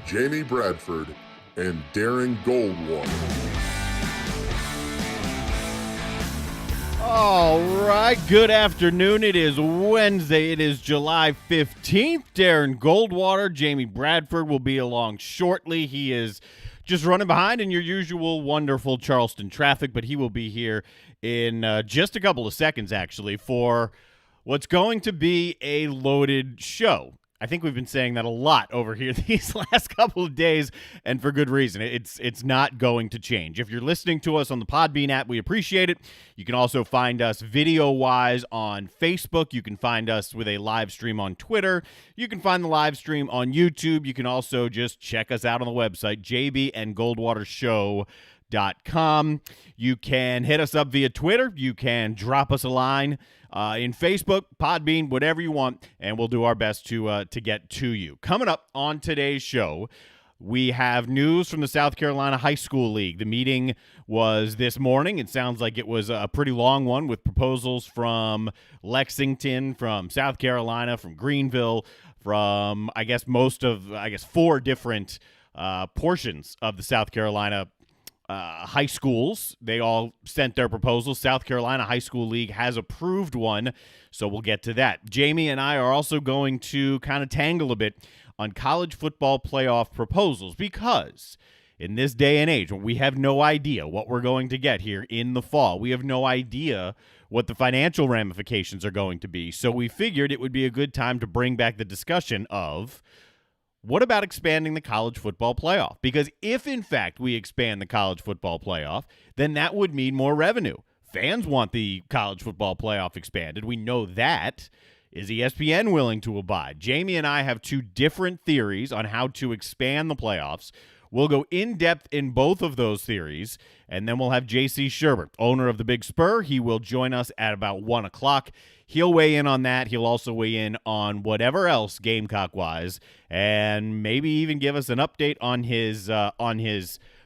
Jamie Bradford, and Darren Goldwater. All right, good afternoon. It is Wednesday. It is July 15th. Darren Goldwater, Jamie Bradford will be along shortly. He is just running behind in your usual wonderful Charleston traffic, but he will be here in just a couple of seconds, actually, for what's going to be a loaded show. I think we've been saying that a lot over here these last couple of days, and for good reason. It's not going to change. If you're listening to us on the Podbean app, we appreciate it. You can also find us video-wise on Facebook. You can find us with a live stream on Twitter. You can find the live stream on YouTube. You can also just check us out on the website, jbandgoldwatershow.com. You can hit us up via Twitter. You can drop us a line in Facebook, Podbean, whatever you want, and we'll do our best to get to you. Coming up on today's show, we have news from the South Carolina High School League. The meeting was this morning. It sounds like it was a pretty long one with proposals from Lexington, from South Carolina, from Greenville, from, four different portions of the South Carolina high schools. They all sent their proposals. South Carolina High School League has approved one, so we'll get to that. Jamie and I are also going to kind of tangle a bit on college football playoff proposals because in this day and age, when we have no idea what we're going to get here in the fall, we have no idea what the financial ramifications are going to be, so we figured it would be a good time to bring back the discussion of what about expanding the college football playoff? Because if, in fact, we expand the college football playoff, then that would mean more revenue. Fans want the college football playoff expanded. We know that. Is ESPN willing to abide? Jamie and I have two different theories on how to expand the playoffs. We'll go in-depth in both of those theories, and then we'll have J.C. Sherbert, owner of the Big Spur. He will join us at about 1 o'clock. He'll weigh in on that. He'll also weigh in on whatever else Gamecock-wise, and maybe even give us an update on his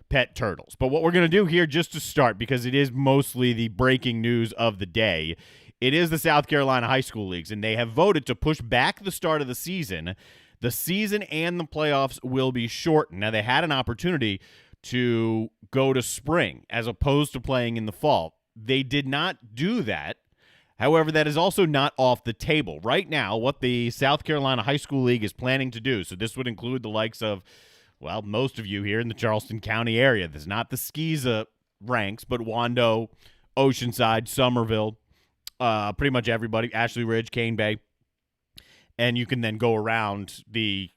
pet turtles. But what we're going to do here, just to start, because it is mostly the breaking news of the day, it is the South Carolina High School Leagues, and they have voted to push back the start of the season. The season and the playoffs will be shortened. Now, they had an opportunity to go to spring as opposed to playing in the fall. They did not do that. However, that is also not off the table. Right now, what the South Carolina High School League is planning to do, so this would include the likes of, well, most of you here in the Charleston County area. This is not the SCISA ranks, but Wando, Oceanside, Somerville, pretty much everybody, Ashley Ridge, Cane Bay. And you can then go around the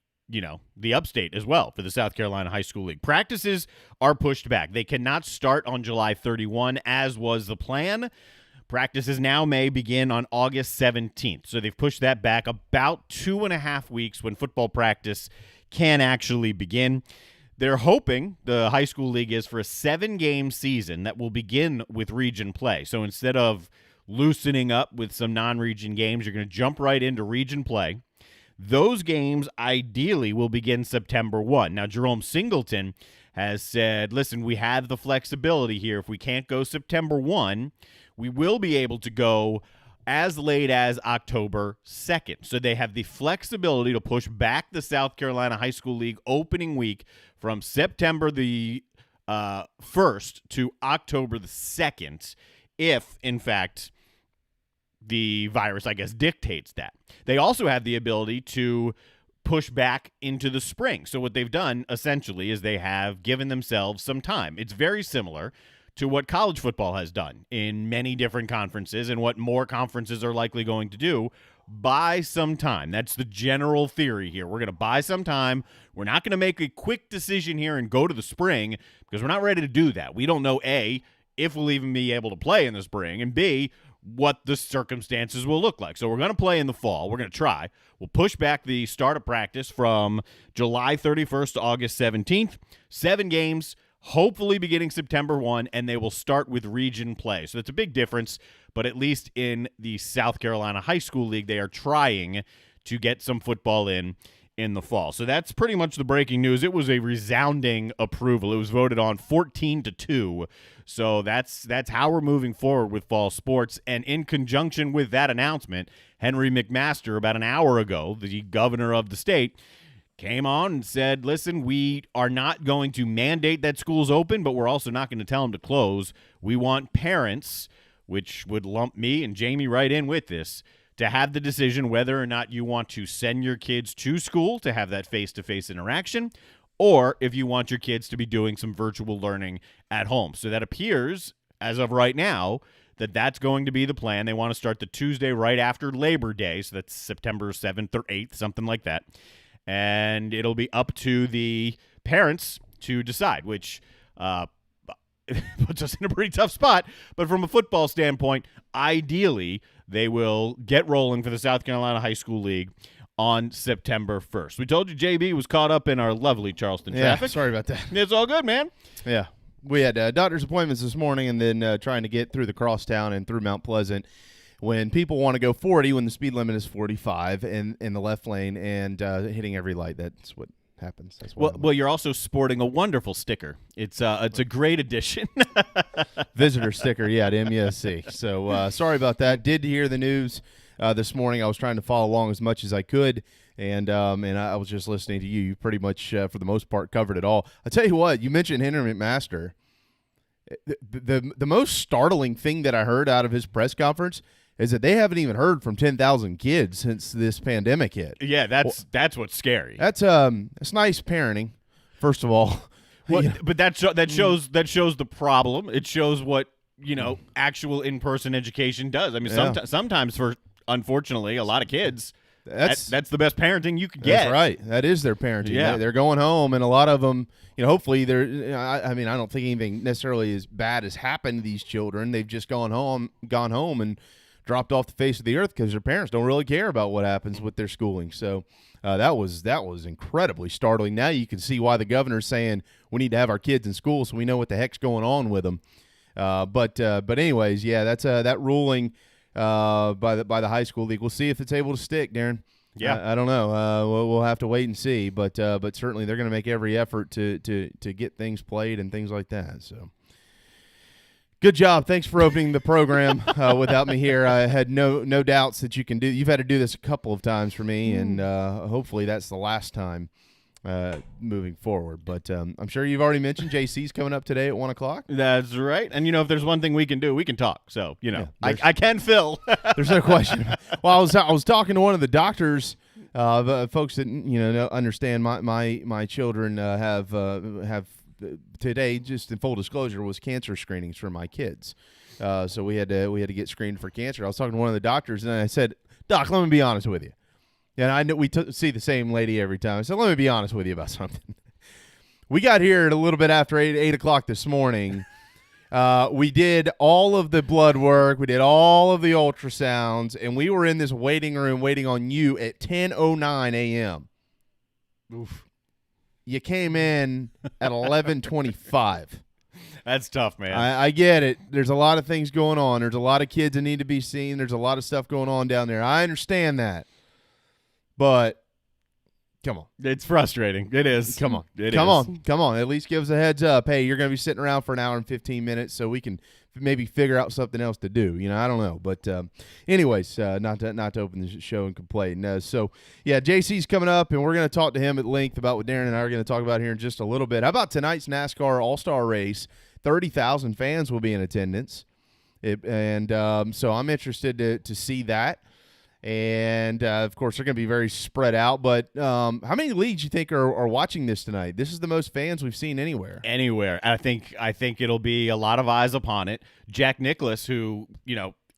upstate as well for the South Carolina High School League. Practices are pushed back. They cannot start on July 31, as was the plan. Practices now may begin on August 17th. So they've pushed that back about 2.5 weeks when football practice can actually begin. They're hoping, the high school league is, for a 7-game season that will begin with region play. So instead of loosening up with some non-region games, you're going to jump right into region play. Those games ideally will begin September 1. Now, Jerome Singleton has said, listen, we have the flexibility here. If we can't go September 1, we will be able to go as late as October 2nd. So they have the flexibility to push back the South Carolina High School League opening week from September the 1st to October the 2nd, if, in fact, the virus, dictates that. They also have the ability to push back into the spring. So what they've done, essentially, is they have given themselves some time. It's very similar to what college football has done in many different conferences and what more conferences are likely going to do. Buy some time. That's the general theory here. We're going to buy some time. We're not going to make a quick decision here and go to the spring because we're not ready to do that. We don't know, A, if we'll even be able to play in the spring, and B, what the circumstances will look like. So we're going to play in the fall. We're going to try. We'll push back the start of practice from July 31st to August 17th. 7 games, hopefully beginning September 1, and they will start with region play. So it's a big difference, but at least in the South Carolina High School League, they are trying to get some football in the fall. So that's pretty much the breaking news. It was a resounding approval. It was voted on 14-2. So that's how we're moving forward with fall sports. And in conjunction with that announcement, Henry McMaster, about an hour ago, the governor of the state, came on and said, listen, we are not going to mandate that schools open, but we're also not going to tell them to close. We want parents, which would lump me and Jamie right in with this, to have the decision whether or not you want to send your kids to school to have that face-to-face interaction, or if you want your kids to be doing some virtual learning at home. So that appears, as of right now, that that's going to be the plan. They want to start the Tuesday right after Labor Day, so that's September 7th or 8th, something like that. And it'll be up to the parents to decide, which puts us in a pretty tough spot. But from a football standpoint, ideally, they will get rolling for the South Carolina High School League on September 1st. We told you JB was caught up in our lovely Charleston traffic. Sorry about that. It's all good, man. Yeah. We had doctor's appointments this morning and then trying to get through the crosstown and through Mount Pleasant when people want to go 40 when the speed limit is 45 in the left lane and hitting every light. That's what happens. That's well, you're also sporting a wonderful sticker. It's a great addition. Visitor sticker, yeah, to MUSC. So sorry about that. Did hear the news this morning. I was trying to follow along as much as I could, and I was just listening to you. You pretty much, for the most part, covered it all. I tell you what, you mentioned Henry McMaster. The most startling thing that I heard out of his press conference is that they haven't even heard from 10,000 kids since this pandemic hit. Yeah, that's what's scary. That's nice parenting, first of all. Well, but that shows the problem. It shows what actual in-person education does. I mean, sometimes for unfortunately a lot of kids, that's the best parenting you could get. That's right. That is their parenting. Yeah. They're going home, and a lot of them, hopefully they're. I mean, I don't think anything necessarily as bad has happened to these children. They've just gone home, and dropped off the face of the earth because their parents don't really care about what happens with their schooling. So that was incredibly startling. Now you can see why the governor's saying we need to have our kids in school so we know what the heck's going on with them. But anyways, yeah, that's that ruling by the high school league. We'll see if it's able to stick, Darren. Yeah, I don't know. We'll have to wait and see. But certainly they're going to make every effort to get things played and things like that. So. Good job. Thanks for opening the program without me here. I had no doubts that you can do. You've had to do this a couple of times for me, and hopefully that's the last time moving forward. But I'm sure you've already mentioned JC's coming up today at 1 o'clock. That's right. And, if there's one thing we can do, we can talk. So, I can fill. There's no question. Well, I was talking to one of the doctors, folks that, understand my children have today, just in full disclosure, was cancer screenings for my kids. So we had to get screened for cancer. I was talking to one of the doctors, and I said, "Doc, let me be honest with you." And I know we see the same lady every time. I said, "Let me be honest with you about something." We got here at a little bit after 8 o'clock this morning. We did all of the blood work. We did all of the ultrasounds, and we were in this waiting room waiting on you at 10:09 a.m. Oof. You came in at 11:25. That's tough, man. I get it. There's a lot of things going on. There's a lot of kids that need to be seen. There's a lot of stuff going on down there. I understand that. But come on. It's frustrating. It is. Come on. Come on. At least give us a heads up. Hey, you're going to be sitting around for an hour and 15 minutes so we can maybe figure out something else to do. I don't know. But anyways, not to open the show and complain. So, yeah, JC's coming up, and we're going to talk to him at length about what Darren and I are going to talk about here in just a little bit. How about tonight's NASCAR All-Star Race? 30,000 fans will be in attendance. So I'm interested to see that. And, of course, they're going to be very spread out. But how many leagues do you think are watching this tonight? This is the most fans we've seen anywhere. Anywhere. I think it'll be a lot of eyes upon it. Jack Nicklaus, who,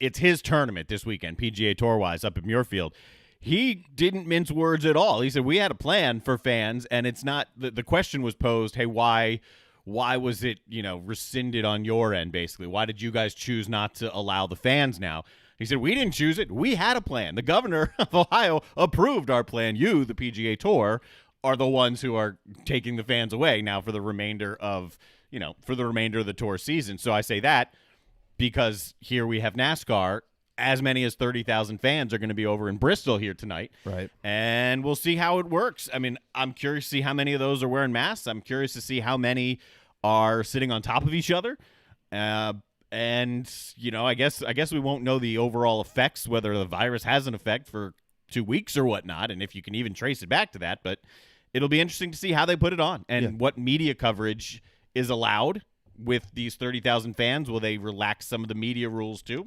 it's his tournament this weekend, PGA Tour-wise, up at Muirfield. He didn't mince words at all. He said, we had a plan for fans, and it's not – the question was posed, hey, why was it, rescinded on your end, basically? Why did you guys choose not to allow the fans now? He said, we didn't choose it. We had a plan. The governor of Ohio approved our plan. You, the PGA Tour, are the ones who are taking the fans away now for the remainder of the tour season. So I say that because here we have NASCAR. As many as 30,000 fans are going to be over in Bristol here tonight. Right. And we'll see how it works. I mean, I'm curious to see how many of those are wearing masks. I'm curious to see how many are sitting on top of each other. And, I guess we won't know the overall effects, whether the virus has an effect for 2 weeks or whatnot, and if you can even trace it back to that. But it'll be interesting to see how they put it on and what media coverage is allowed with these 30,000 fans. Will they relax some of the media rules too?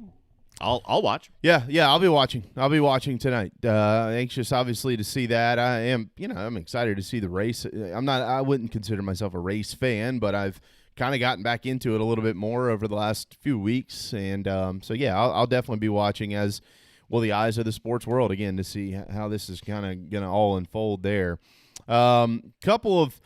I'll watch. Yeah, I'll be watching. I'll be watching tonight. Anxious, obviously, to see that. I'm excited to see the race. I wouldn't consider myself a race fan, but I've kind of gotten back into it a little bit more over the last few weeks, and I'll definitely be watching, as will the eyes of the sports world again, to see how this is kind of going to all unfold there. Couple of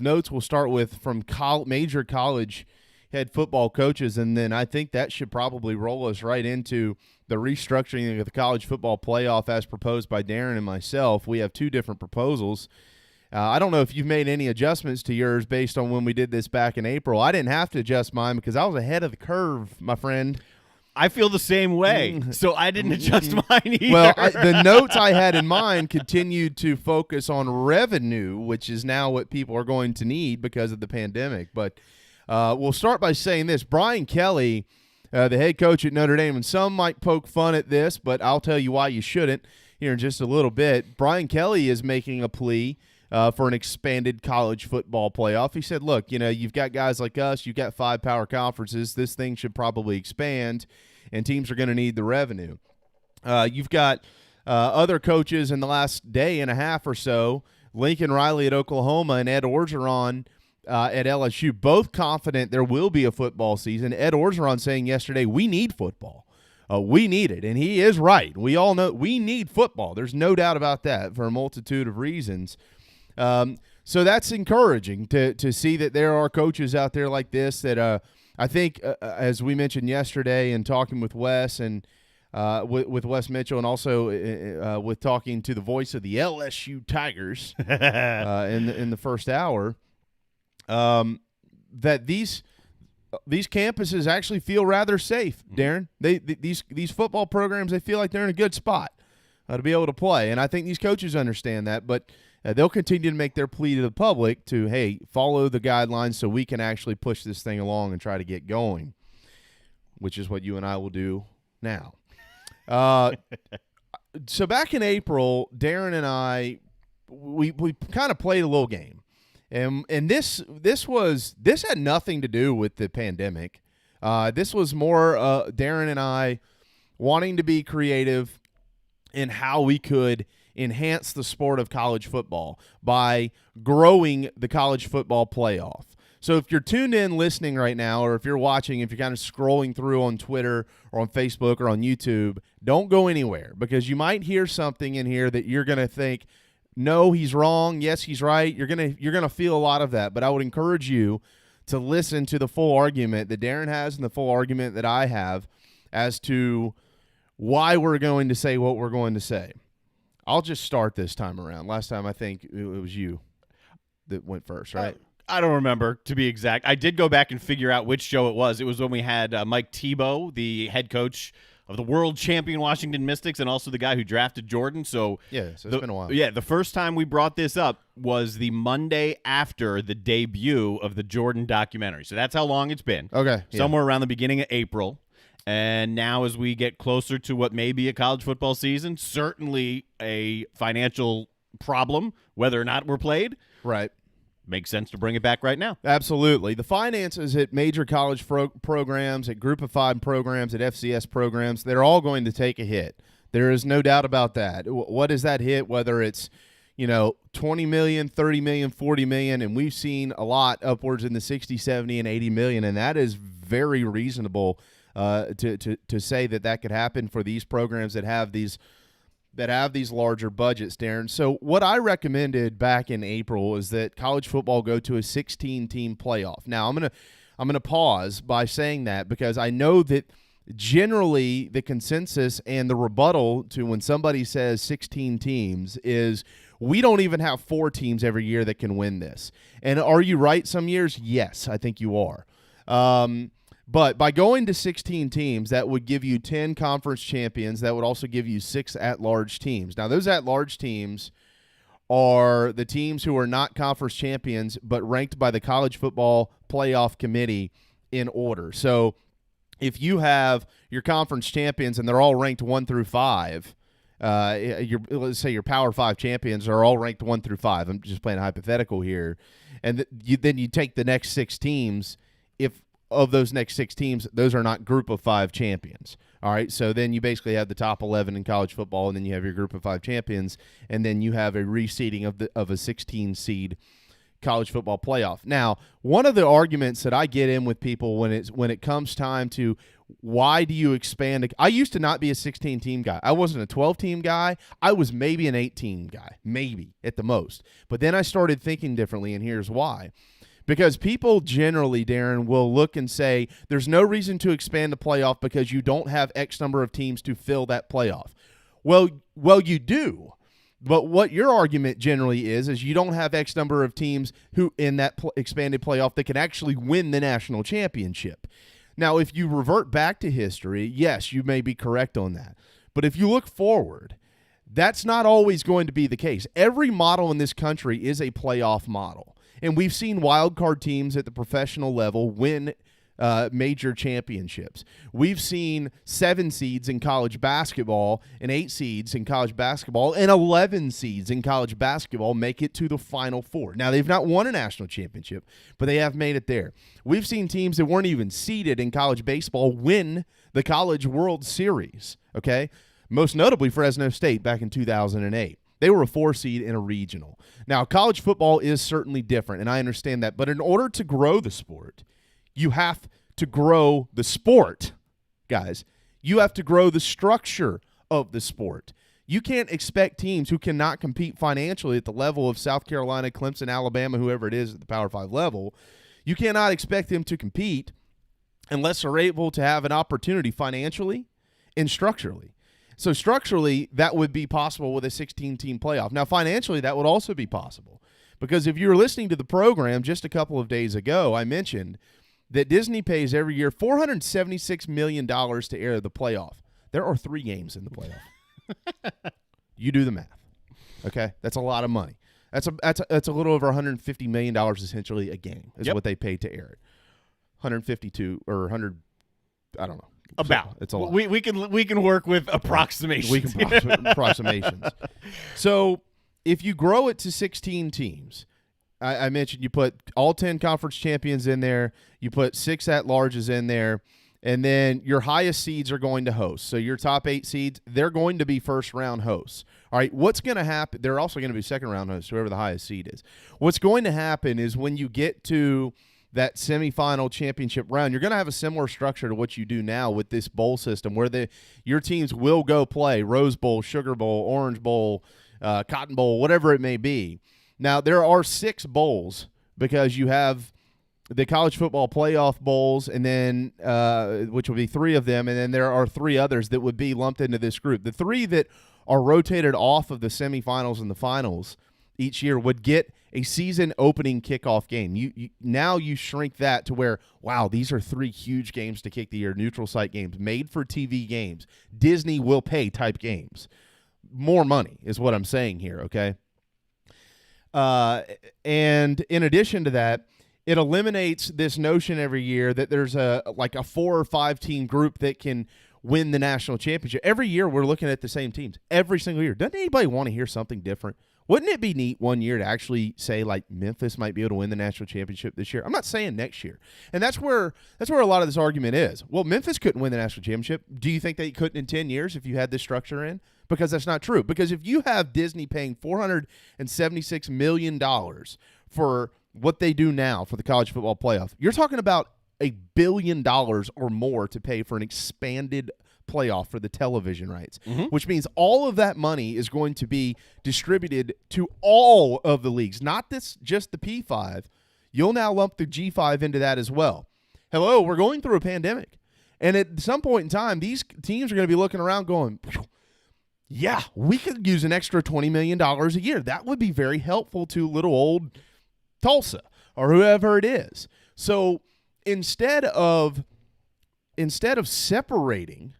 notes we'll start with from major college head football coaches, and then I think that should probably roll us right into the restructuring of the college football playoff as proposed by Darren and myself. We have two different proposals. I don't know if you've made any adjustments to yours based on when we did this back in April. I didn't have to adjust mine because I was ahead of the curve, my friend. I feel the same way, so I didn't adjust mine either. Well, the notes I had in mind continued to focus on revenue, which is now what people are going to need because of the pandemic. But we'll start by saying this. Brian Kelly, the head coach at Notre Dame, and some might poke fun at this, but I'll tell you why you shouldn't here in just a little bit. Brian Kelly is making a plea for an expanded college football playoff. He said, look, you've got guys like us, you've got 5 power conferences. This thing should probably expand, and teams are going to need the revenue. You've got other coaches in the last day and a half or so, Lincoln Riley at Oklahoma and Ed Orgeron at LSU, both confident there will be a football season. Ed Orgeron saying yesterday, we need football. We need it, and he is right. We all know we need football. There's no doubt about that for a multitude of reasons. So that's encouraging to see that there are coaches out there like this that I think, as we mentioned yesterday and talking with Wes and with Wes Mitchell, and also with talking to the voice of the LSU Tigers in the first hour, that these campuses actually feel rather safe, Darren. These football programs, they feel like they're in a good spot to be able to play, and I think these coaches understand that, but they'll continue to make their plea to the public to, hey, follow the guidelines so we can actually push this thing along and try to get going, which is what you and I will do now. So back in April, Darren and I, we kind of played a little game. And this had nothing to do with the pandemic. This was more Darren and I wanting to be creative in how we could enhance the sport of college football by growing the college football playoff. So if you're tuned in listening right now, or if you're watching, if you're kind of scrolling through on Twitter or on Facebook or on YouTube, don't go anywhere, because you might hear something in here that you're going to think, no, he's wrong. Yes, he's right. You're gonna feel a lot of that, but I would encourage you to listen to the full argument that Darren has and the full argument that I have as to why we're going to say what we're going to say. I'll just start this time around. Last time I think it was you that went first, right? I don't remember, to be exact. I did go back and figure out which show it was. It was when we had Mike Tebow, the head coach of the world champion Washington Mystics, and also the guy who drafted Jordan. So it's been a while. Yeah, the first time we brought this up was the Monday after the debut of the Jordan documentary. So that's how long it's been. Okay. Somewhere around the beginning of April. And now as we get closer to what may be a college football season, certainly a financial problem, whether or not we're played. Right. Makes sense to bring it back right now. Absolutely. The finances at major college programs, at Group of 5 programs, at FCS programs, they're all going to take a hit. There is no doubt about that. What is that hit, whether it's 20 million, 30 million, 40 million, and we've seen a lot upwards in the 60, 70, and 80 million, and that is very reasonable to say that could happen for these programs that have these larger budgets, Darren. So what I recommended back in April is that college football go to a 16-team playoff. Now, I'm gonna pause by saying that because I know that generally the consensus and the rebuttal to when somebody says 16 teams is we don't even have 4 teams every year that can win this. And are you right some years? Yes, I think you are. But by going to 16 teams, that would give you 10 conference champions. That would also give you 6 at-large teams. Now, those at-large teams are the teams who are not conference champions but ranked by the College Football Playoff Committee in order. So if you have your conference champions and they're all ranked 1 through 5, let's say your Power 5 champions are all ranked 1 through 5. I'm just playing a hypothetical here. And then you take the next 6 teams. If of those next 6 teams, those are not group of 5 champions. All right, so then you basically have the top 11 in college football, and then you have your group of 5 champions, and then you have a reseeding of a 16 seed college football playoff. Now, one of the arguments that I get in with people when it comes time to why do you expand? I used to not be a 16-team guy. I wasn't a 12-team guy. I was maybe an 18 guy, maybe at the most. But then I started thinking differently, and here's why. Because people generally, Darren, will look and say, there's no reason to expand the playoff because you don't have X number of teams to fill that playoff. Well, you do. But what your argument generally is you don't have X number of teams who in that expanded playoff that can actually win the national championship. Now, if you revert back to history, yes, you may be correct on that. But if you look forward, that's not always going to be the case. Every model in this country is a playoff model. And we've seen wild card teams at the professional level win major championships. We've seen 7 seeds in college basketball and 8 seeds in college basketball and 11 seeds in college basketball make it to the Final Four. Now, they've not won a national championship, but they have made it there. We've seen teams that weren't even seeded in college baseball win the College World Series, okay? Most notably Fresno State back in 2008. They were a 4 seed in a regional. Now, college football is certainly different, and I understand that. But in order to grow the sport, you have to grow the sport, guys. You have to grow the structure of the sport. You can't expect teams who cannot compete financially at the level of South Carolina, Clemson, Alabama, whoever it is at the Power 5 level. You cannot expect them to compete unless they're able to have an opportunity financially and structurally. So structurally, that would be possible with a 16-team playoff. Now, financially, that would also be possible because if you were listening to the program just a couple of days ago, I mentioned that Disney pays every year $476 million to air the playoff. There are 3 games in the playoff. You do the math. Okay? That's a lot of money. That's a little over $150 million essentially a game is what they pay to air it. 152 or 100, I don't know. About. It's a lot. We can work with approximations. We can approximations. So if you grow it to 16 teams, I mentioned you put all 10 conference champions in there, you put 6 at-larges in there, and then your highest seeds are going to host. So your top 8 seeds, they're going to be first-round hosts. All right, what's going to happen? They're also going to be second-round hosts, whoever the highest seed is. What's going to happen is when you get to that semifinal championship round, you're going to have a similar structure to what you do now with this bowl system where your teams will go play Rose Bowl, Sugar Bowl, Orange Bowl, Cotton Bowl, whatever it may be. Now, there are 6 bowls because you have the college football playoff bowls, and then which will be 3 of them, and then there are 3 others that would be lumped into this group. The 3 that are rotated off of the semifinals and the finals each year would get a season opening kickoff game. Now you shrink that to where, wow, these are 3 huge games to kick the year, neutral site games, made for TV games, Disney will pay type games. More money is what I'm saying here, okay? And in addition to that, it eliminates this notion every year that there's a 4 or 5 team group that can win the national championship. Every year we're looking at the same teams. Every single year. Doesn't anybody want to hear something different? Wouldn't it be neat one year to actually say, like, Memphis might be able to win the national championship this year? I'm not saying next year. And that's where a lot of this argument is. Well, Memphis couldn't win the national championship. Do you think they couldn't in 10 years if you had this structure in? Because that's not true. Because if you have Disney paying $476 million for what they do now for the college football playoff, you're talking about $1 billion or more to pay for an expanded playoff for the television rights, which means all of that money is going to be distributed to all of the leagues, not just the P5. You'll now lump the G5 into that as well. Hello, we're going through a pandemic. And at some point in time, these teams are going to be looking around going, yeah, we could use an extra $20 million a year. That would be very helpful to little old Tulsa or whoever it is. So instead of separating,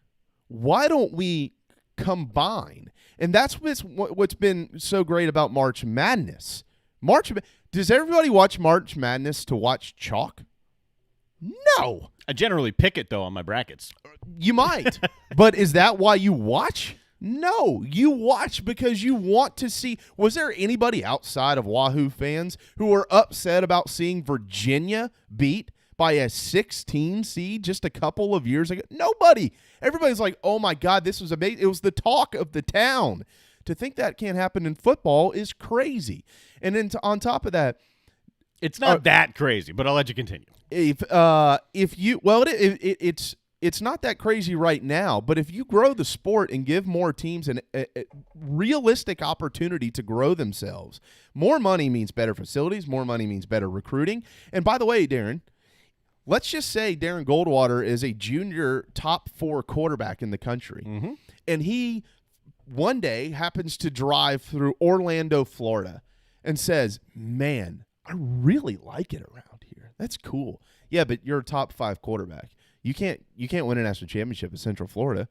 why don't we combine? And that's what's been so great about March Madness. Does everybody watch March Madness to watch chalk? No. I generally pick it, though, on my brackets. You might. But is that why you watch No, you watch because you want to see. Was there anybody outside of Wahoo fans who were upset about seeing Virginia beat by a 16 seed just a couple of years ago? Nobody. Everybody's like, oh, my God, this was amazing. It was the talk of the town. To think that can't happen in football is crazy. And then on top of that, it's not that crazy, but I'll let you continue. It's not that crazy right now, but if you grow the sport and give more teams a realistic opportunity to grow themselves, more money means better facilities, more money means better recruiting. And by the way, Darren, let's just say Darren Goldwater is a junior top 4 quarterback in the country, and he one day happens to drive through Orlando, Florida, and says, man, I really like it around here. That's cool. Yeah, but you're a top 5 quarterback. You can't win a national championship in Central Florida.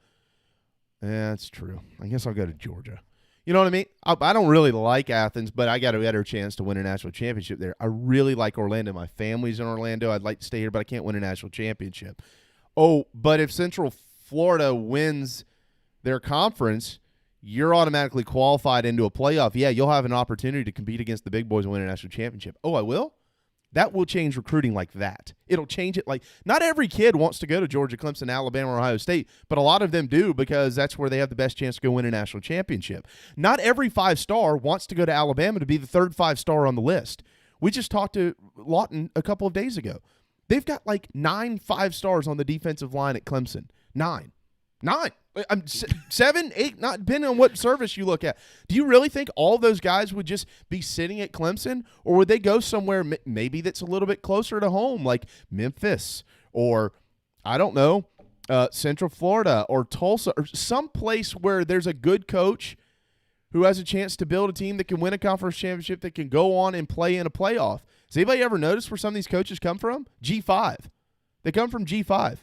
Yeah, that's true. I guess I'll go to Georgia. You know what I mean? I don't really like Athens, but I got a better chance to win a national championship there. I really like Orlando. My family's in Orlando. I'd like to stay here, but I can't win a national championship. Oh, but if Central Florida wins their conference, you're automatically qualified into a playoff. Yeah, you'll have an opportunity to compete against the big boys and win a national championship. Oh, I will? That will change recruiting like that. It'll change it like not every kid wants to go to Georgia, Clemson, Alabama, or Ohio State, but a lot of them do because that's where they have the best chance to go win a national championship. Not every 5-star wants to go to Alabama to be the third 5-star on the list. We just talked to Lawton a couple of days ago. They've got like 9 5-stars on the defensive line at Clemson. 9. 7, 8, not depending on what service you look at. Do you really think all those guys would just be sitting at Clemson, or would they go somewhere maybe that's a little bit closer to home, like Memphis or, I don't know, Central Florida or Tulsa or some place where there's a good coach who has a chance to build a team that can win a conference championship, that can go on and play in a playoff? Has anybody ever noticed where some of these coaches come from? G5. They come from G5.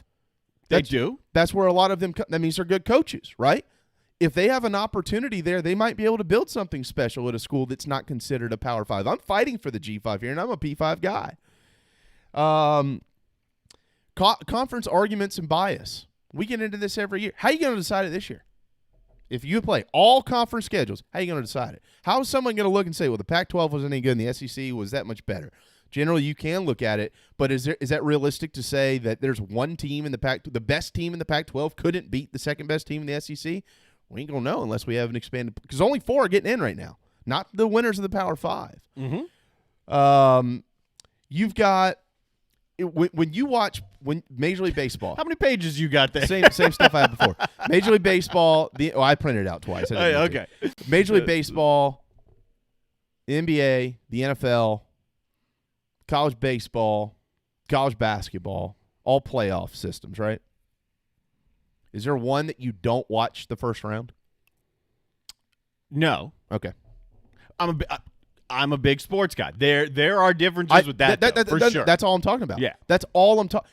They do. That's where a lot of them that means they're good coaches, right? If they have an opportunity there, they might be able to build something special at a school that's not considered a Power 5. I'm fighting for the G5 here, and I'm a P5 guy. Conference arguments and bias. We get into this every year. How are you going to decide it this year? If you play all conference schedules, how are you going to decide it? How is someone going to look and say, well, the Pac-12 wasn't any good and the SEC was that much better? Generally, you can look at it, but is that realistic to say that there's one team in the the best team in the Pac-12 couldn't beat the second best team in the SEC? We ain't going to know unless we have an expanded – because only 4 are getting in right now, not the winners of the Power 5. You've got – when you watch Major League Baseball – How many pages you got there? Same stuff I had before. Major League Baseball – I printed it out twice. Okay. Major League Baseball, the NBA, the NFL – college baseball, college basketball, all playoff systems, right? Is there one that you don't watch the first round? No. Okay. I'm a big sports guy. There are differences with that, for sure. That's all I'm talking about. Yeah. That's all I'm talking.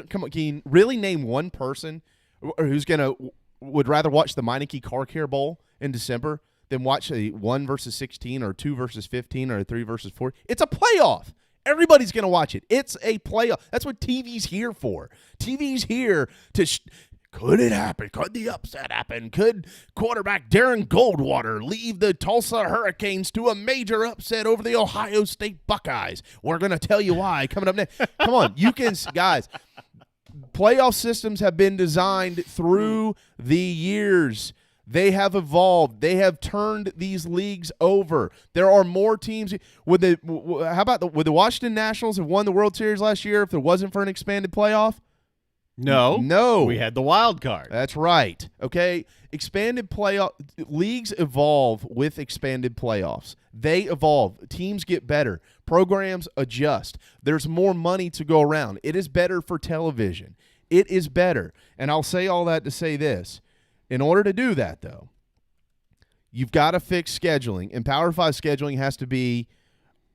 Come on, can you really name one person who's would rather watch the Meineke Car Care Bowl in December than watch a 1 versus 16 or 2 versus 15 or 3 versus 4? It's a playoff. Everybody's going to watch it. It's a playoff. That's what TV's here for. TV's here to could it happen? Could the upset happen? Could quarterback Darren Goldwater lead the Tulsa Hurricanes to a major upset over the Ohio State Buckeyes? We're going to tell you why coming up next. Come on, you can – guys, playoff systems have been designed through the years. They have evolved. They have turned these leagues over. There are more teams. Would the Washington Nationals have won the World Series last year if there wasn't for an expanded playoff? No. We had the wild card. That's right. Okay. Expanded playoff leagues evolve with expanded playoffs. They evolve. Teams get better. Programs adjust. There's more money to go around. It is better for television. It is better. And I'll say all that to say this. In order to do that, though, you've got to fix scheduling, and Power 5 scheduling has to be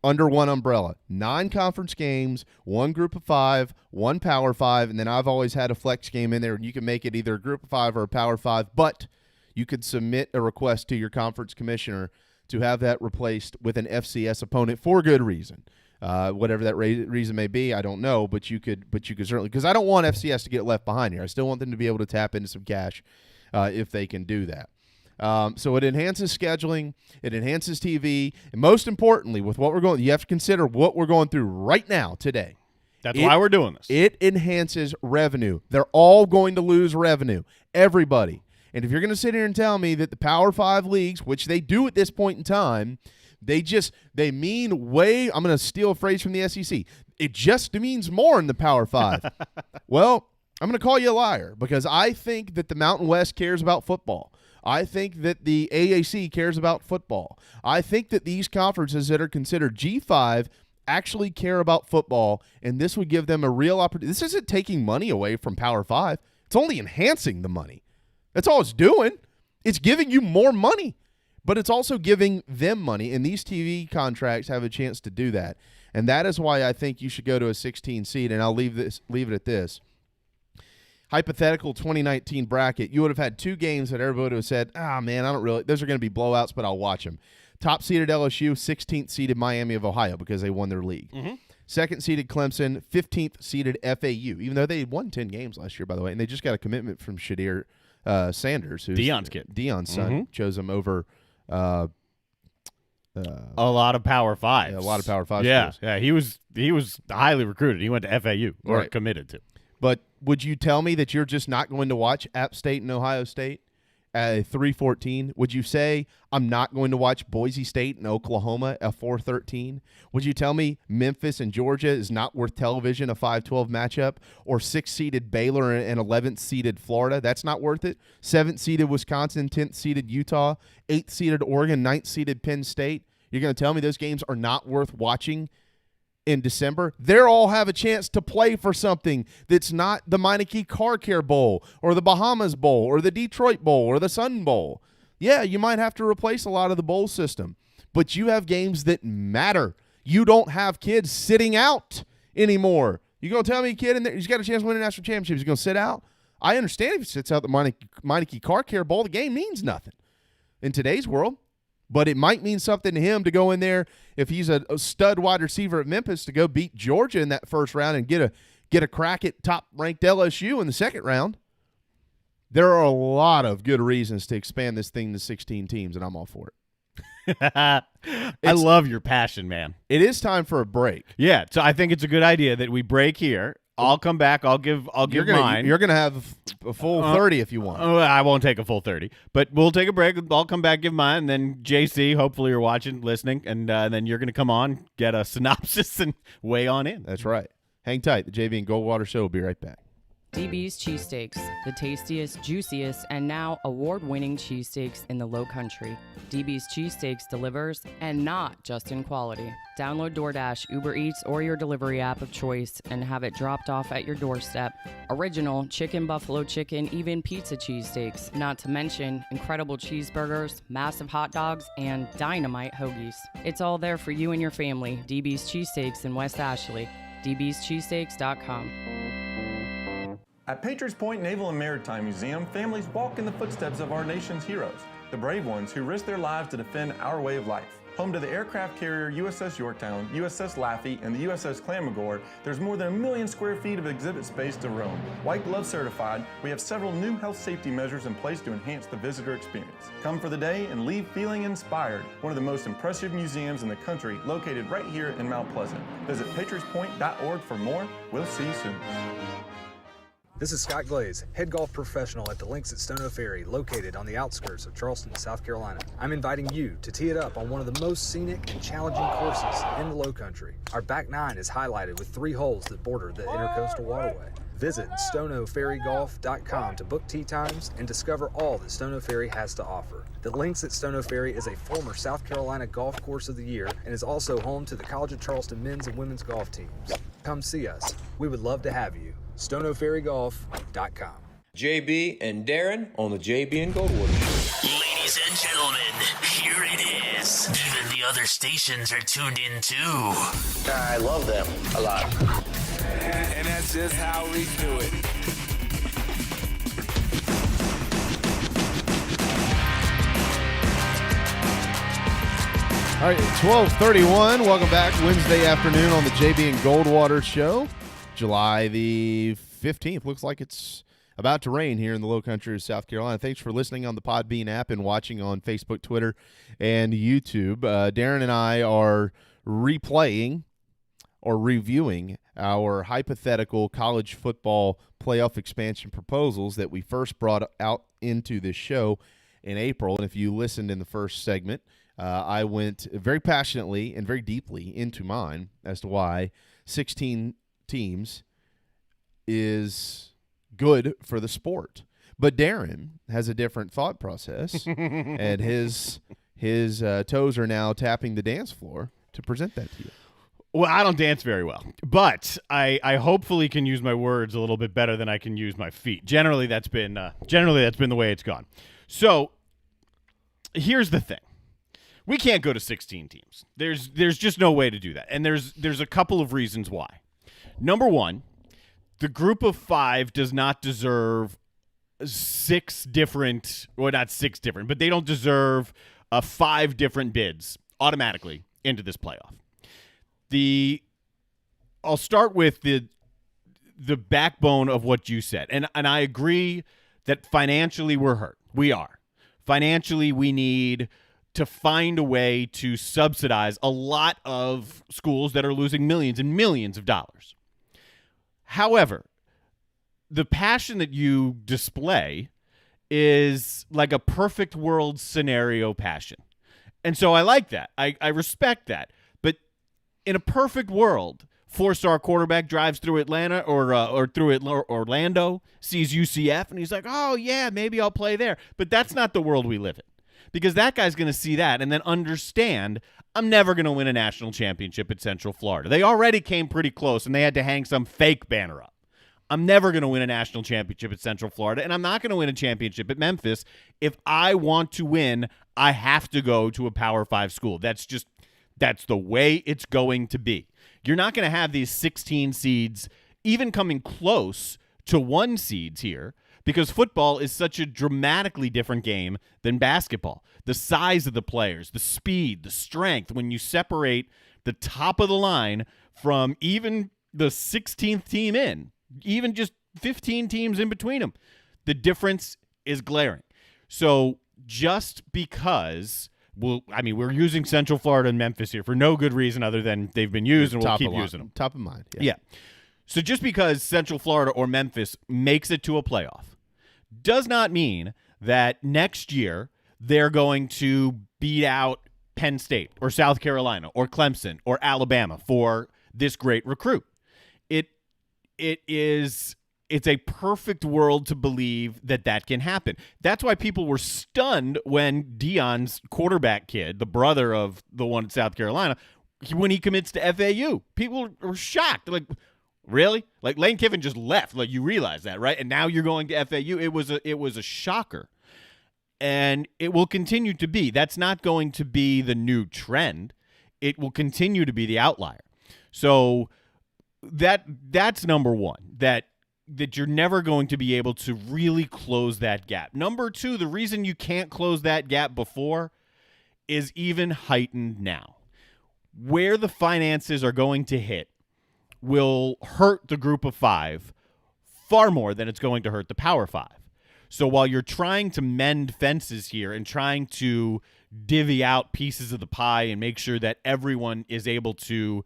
under one umbrella. 9 conference games, 1 group of 5, 1 Power 5, and then I've always had a flex game in there, and you can make it either a group of 5 or a Power 5, but you could submit a request to your conference commissioner to have that replaced with an FCS opponent for good reason. Whatever that reason may be, I don't know, but you could certainly, because I don't want FCS to get left behind here. I still want them to be able to tap into some cash if they can do that. So it enhances scheduling, it enhances TV, and most importantly, with what we're going, you have to consider what we're going through right now today. That's why we're doing this. It enhances revenue. They're all going to lose revenue. Everybody. And if you're going to sit here and tell me that the Power 5 leagues, which they do at this point in time, they mean way, I'm going to steal a phrase from the SEC, it just means more in the Power 5. Well, I'm going to call you a liar because I think that the Mountain West cares about football. I think that the AAC cares about football. I think that these conferences that are considered G5 actually care about football, and this would give them a real opportunity. This isn't taking money away from Power 5. It's only enhancing the money. That's all it's doing. It's giving you more money, but it's also giving them money, and these TV contracts have a chance to do that. And that is why I think you should go to a 16 seed, and I'll leave it at this. Hypothetical 2019 bracket, you would have had 2 games that everybody would have said, man, those are going to be blowouts, but I'll watch them. Top-seeded LSU, 16th-seeded Miami of Ohio because they won their league. Mm-hmm. Second-seeded Clemson, 15th-seeded FAU, even though they won 10 games last year, by the way, and they just got a commitment from Shadir Sanders, who's Dion's kid. Dion's son, chose him over a lot of Power 5s. Yeah, a lot of Power 5s. Yeah, he was highly recruited. He went to FAU, or committed to. But would you tell me that you're just not going to watch App State and Ohio State at 3:14? Would you say I'm not going to watch Boise State and Oklahoma at 4:13? Would you tell me Memphis and Georgia is not worth television, a 5-12 matchup, or 6th-seeded Baylor and 11th-seeded Florida? That's not worth it. 7th-seeded Wisconsin, 10th-seeded Utah, 8th-seeded Oregon, 9th-seeded Penn State. You're going to tell me those games are not worth watching in December? They all have a chance to play for something that's not the Meineke Car Care Bowl or the Bahamas Bowl or the Detroit Bowl or the Sun Bowl. Yeah, you might have to replace a lot of the bowl system, but you have games that matter. You don't have kids sitting out anymore. You going to tell me a kid in there, he's got a chance to win a national championship, he's going to sit out? I understand if he sits out the Meineke Car Care Bowl, the game means nothing in today's world. But it might mean something to him to go in there if he's a stud wide receiver at Memphis to go beat Georgia in that first round and get a crack at top-ranked LSU in the second round. There are a lot of good reasons to expand this thing to 16 teams, and I'm all for it. I love your passion, man. It is time for a break. Yeah, so I think it's a good idea that we break here. I'll come back. I'll give mine. You're gonna have a full 30 if you want. I won't take a full 30, but we'll take a break. I'll come back, give mine, and then JC. Hopefully, you're watching, listening, and then you're gonna come on, get a synopsis, and weigh on in. That's right. Hang tight. The JV and Goldwater Show will be right back. DB's Cheesesteaks, the tastiest, juiciest, and now award-winning cheesesteaks in the Low Country. DB's Cheesesteaks delivers, and not just in quality. Download DoorDash, Uber Eats, or your delivery app of choice and have it dropped off at your doorstep. Original chicken, buffalo chicken, even pizza cheesesteaks, not to mention incredible cheeseburgers, massive hot dogs, and dynamite hoagies. It's all there for you and your family. DB's Cheesesteaks in West Ashley. dbscheesesteaks.com. At Patriots Point Naval and Maritime Museum, families walk in the footsteps of our nation's heroes, the brave ones who risked their lives to defend our way of life. Home to the aircraft carrier USS Yorktown, USS Laffey, and the USS Clamagore, there's more than 1 million square feet of exhibit space to roam. White Glove certified, we have several new health safety measures in place to enhance the visitor experience. Come for the day and leave feeling inspired. One of the most impressive museums in the country, located right here in Mount Pleasant. Visit patriotspoint.org for more. We'll see you soon. This is Scott Glaze, head golf professional at the links at Stono Ferry, located on the outskirts of Charleston, South Carolina. I'm inviting you to tee it up on one of the most scenic and challenging courses in the Low Country. Our back nine is highlighted with 3 holes that border the Intercoastal Waterway. Visit stonoferrygolf.com to book tee times and discover all that Stono Ferry has to offer. The links at Stono Ferry is a former South Carolina Golf Course of the Year and is also home to the College of Charleston men's and women's golf teams. Come see us. We would love to have you. stonoferrygolf.com. JB and Darren on the JB and Goldwater Show. Ladies and gentlemen, here it is. Even the other stations are tuned in too. I love them a lot. And that's just how we do it. All right, 12:31. Welcome back. Wednesday afternoon on the JB and Goldwater Show. July the 15th. Looks like it's about to rain here in the low country of South Carolina. Thanks for listening on the Podbean app and watching on Facebook, Twitter, and YouTube. Darren and I are replaying or reviewing our hypothetical college football playoff expansion proposals that we first brought out into this show in April. And if you listened in the first segment, I went very passionately and very deeply into mine as to why 16 teams is good for the sport. But Darren has a different thought process, and his toes are now tapping the dance floor to present that to you. Well, I don't dance very well, but I hopefully can use my words a little bit better than I can use my feet. Generally, that's been the way it's gone. So here's the thing. We can't go to 16 teams. There's just no way to do that. And there's a couple of reasons why. Number one, the group of 5 does not deserve not 6 different, but they don't deserve 5 different bids automatically into this playoff. I'll start with the backbone of what you said. And I agree that financially we're hurt. We are. Financially, we need to find a way to subsidize a lot of schools that are losing millions and millions of dollars. However, the passion that you display is like a perfect world scenario passion. And so I like that. I respect that. But in a perfect world, 4-star quarterback drives through Atlanta or through Orlando, sees UCF, and he's like, oh, yeah, maybe I'll play there. But that's not the world we live in. Because that guy's going to see that and then understand I'm never going to win a national championship at Central Florida. They already came pretty close, and they had to hang some fake banner up. I'm never going to win a national championship at Central Florida, and I'm not going to win a championship at Memphis. If I want to win, I have to go to a Power 5 school. That's the way it's going to be. You're not going to have these 16 seeds even coming close to 1 seeds here, because football is such a dramatically different game than basketball. The size of the players, the speed, the strength, when you separate the top of the line from even the 16th team in, even just 15 teams in between them, the difference is glaring. So just because, we're using Central Florida and Memphis here for no good reason other than they've been used and we'll keep using them. Top of mind. Yeah. So just because Central Florida or Memphis makes it to a playoff does not mean that next year they're going to beat out Penn State or South Carolina or Clemson or Alabama for this great recruit. It's a perfect world to believe that can happen. That's why people were stunned when Deion's quarterback kid, the brother of the one at South Carolina, when he commits to FAU. People were shocked. They're like, really? Like Lane Kiffin just left. Like, you realize that, right? And now you're going to FAU. It was a shocker. And it will continue to be. That's not going to be the new trend. It will continue to be the outlier. So that's number one, that you're never going to be able to really close that gap. Number two, the reason you can't close that gap before is even heightened now. Where the finances are going to hit will hurt the group of 5 far more than it's going to hurt the Power 5. So while you're trying to mend fences here and trying to divvy out pieces of the pie and make sure that everyone is able to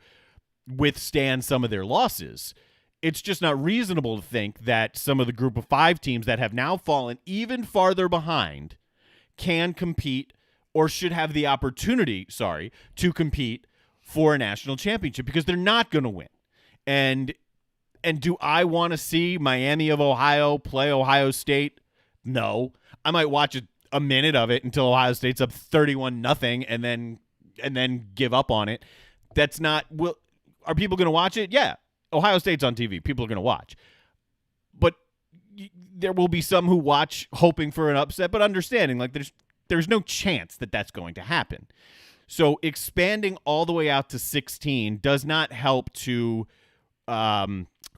withstand some of their losses, it's just not reasonable to think that some of the group of 5 teams that have now fallen even farther behind can compete or should have the opportunity, to compete for a national championship, because they're not going to win. And do I want to see Miami of Ohio play Ohio State? No. I might watch a minute of it until Ohio State's up 31-0 and then give up on it. That's not are people going to watch it? Yeah. Ohio State's on TV. People are going to watch. But there will be some who watch hoping for an upset, but understanding like there's no chance that that's going to happen. So expanding all the way out to 16 does not help to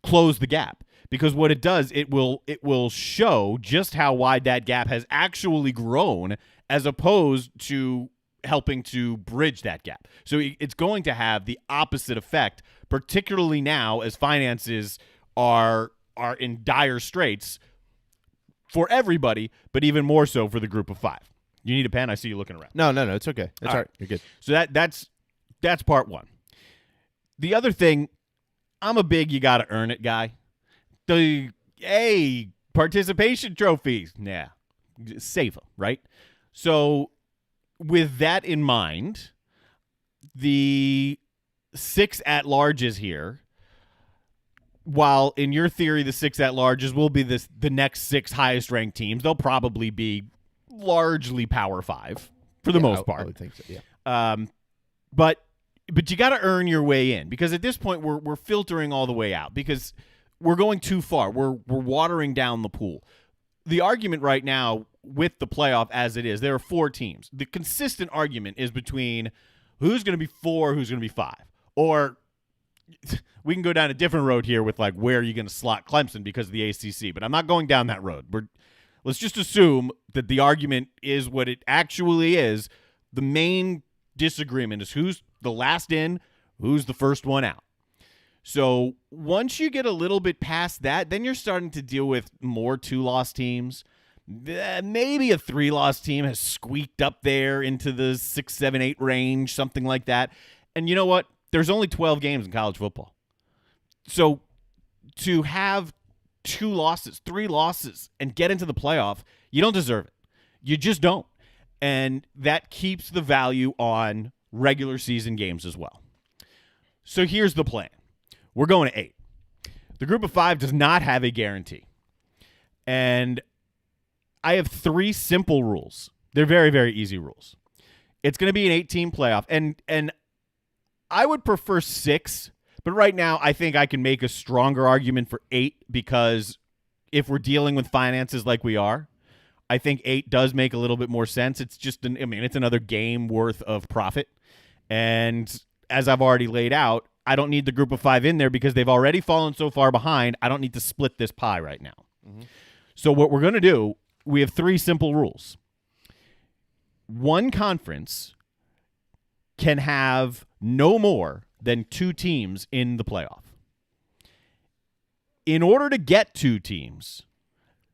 close the gap, because what it does, it will show just how wide that gap has actually grown, as opposed to helping to bridge that gap. So it's going to have the opposite effect, particularly now as finances are in dire straits for everybody, but even more so for the group of 5. You need a pen? I see you looking around. No, it's okay. That's all right. You're good. So that's part one. The other thing, I'm a big you got to earn it guy. Participation trophies. Nah, save them, right? So with that in mind, the 6 at-larges here, while in your theory the 6 at-larges will be the next 6 highest-ranked teams, they'll probably be largely Power 5 for the most part. I would think so, yeah. But you got to earn your way in, because at this point we're filtering all the way out because we're going too far. We're watering down the pool. The argument right now with the playoff as it is, there are 4 teams. The consistent argument is between who's going to be 4, who's going to be 5. Or we can go down a different road here with like where are you going to slot Clemson because of the ACC, but I'm not going down that road. Let's just assume that the argument is what it actually is. The main disagreement is who's the last in, who's the first one out. So once you get a little bit past that, then you're starting to deal with more 2-loss teams. Maybe a 3-loss team has squeaked up there into the 6, 7, 8 range, something like that. And you know what? There's only 12 games in college football. So to have 2 losses, 3 losses, and get into the playoff, you don't deserve it. You just don't. And that keeps the value on regular season games as well. So here's the plan. We're going to 8. The group of 5 does not have a guarantee. And I have 3 simple rules. They're very, very easy rules. It's going to be an 8-team playoff. And I would prefer 6, but right now I think I can make a stronger argument for 8 because if we're dealing with finances like we are, I think 8 does make a little bit more sense. It's just it's another game worth of profit. And as I've already laid out, I don't need the group of 5 in there because they've already fallen so far behind. I don't need to split this pie right now. Mm-hmm. So what we're going to do, we have 3 simple rules. One conference can have no more than 2 teams in the playoff. In order to get 2 teams,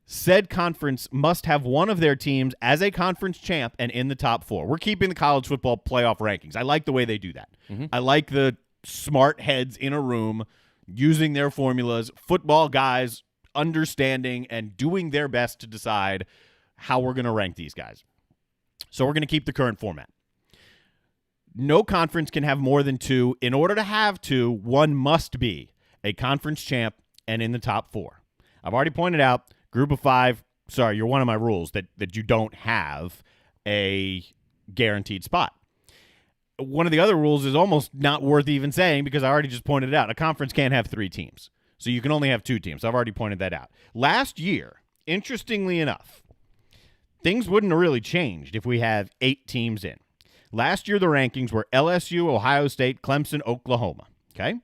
said conference must have one of their teams as a conference champ and in the top 4. We're keeping the college football playoff rankings. I like the way they do that. Mm-hmm. I like the smart heads in a room using their formulas, football guys understanding and doing their best to decide how we're going to rank these guys. So we're going to keep the current format. No conference can have more than 2. In order to have 2, one must be a conference champ and in the top 4. I've already pointed out, group of 5, sorry, you're one of my rules that you don't have a guaranteed spot. One of the other rules is almost not worth even saying because I already just pointed it out. A conference can't have 3 teams. So you can only have 2 teams. I've already pointed that out. Last year, interestingly enough, things wouldn't have really changed if we have 8 teams in. Last year, the rankings were LSU, Ohio State, Clemson, Oklahoma. Okay?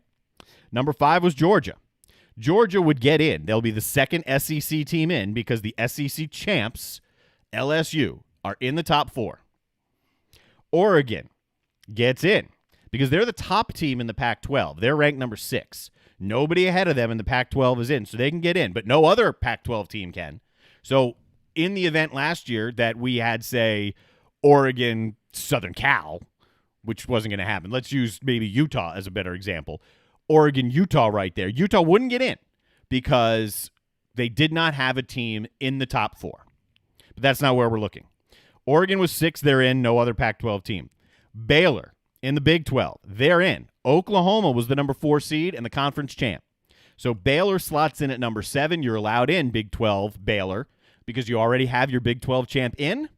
Number 5 was Georgia. Georgia would get in. They'll be the second SEC team in because the SEC champs, LSU, are in the top 4. Oregon gets in because they're the top team in the Pac-12. They're ranked number 6. Nobody ahead of them in the Pac-12 is in, so they can get in, but no other Pac-12 team can. So in the event last year that we had, say, Oregon, Southern Cal, which wasn't going to happen. Let's use maybe Utah as a better example. Oregon, Utah right there. Utah wouldn't get in because they did not have a team in the top 4. But that's not where we're looking. Oregon was 6. They're in. No other Pac-12 team. Baylor in the Big 12. They're in. Oklahoma was the number 4 seed and the conference champ. So Baylor slots in at number 7. You're allowed in Big 12, Baylor, because you already have your Big 12 champ in.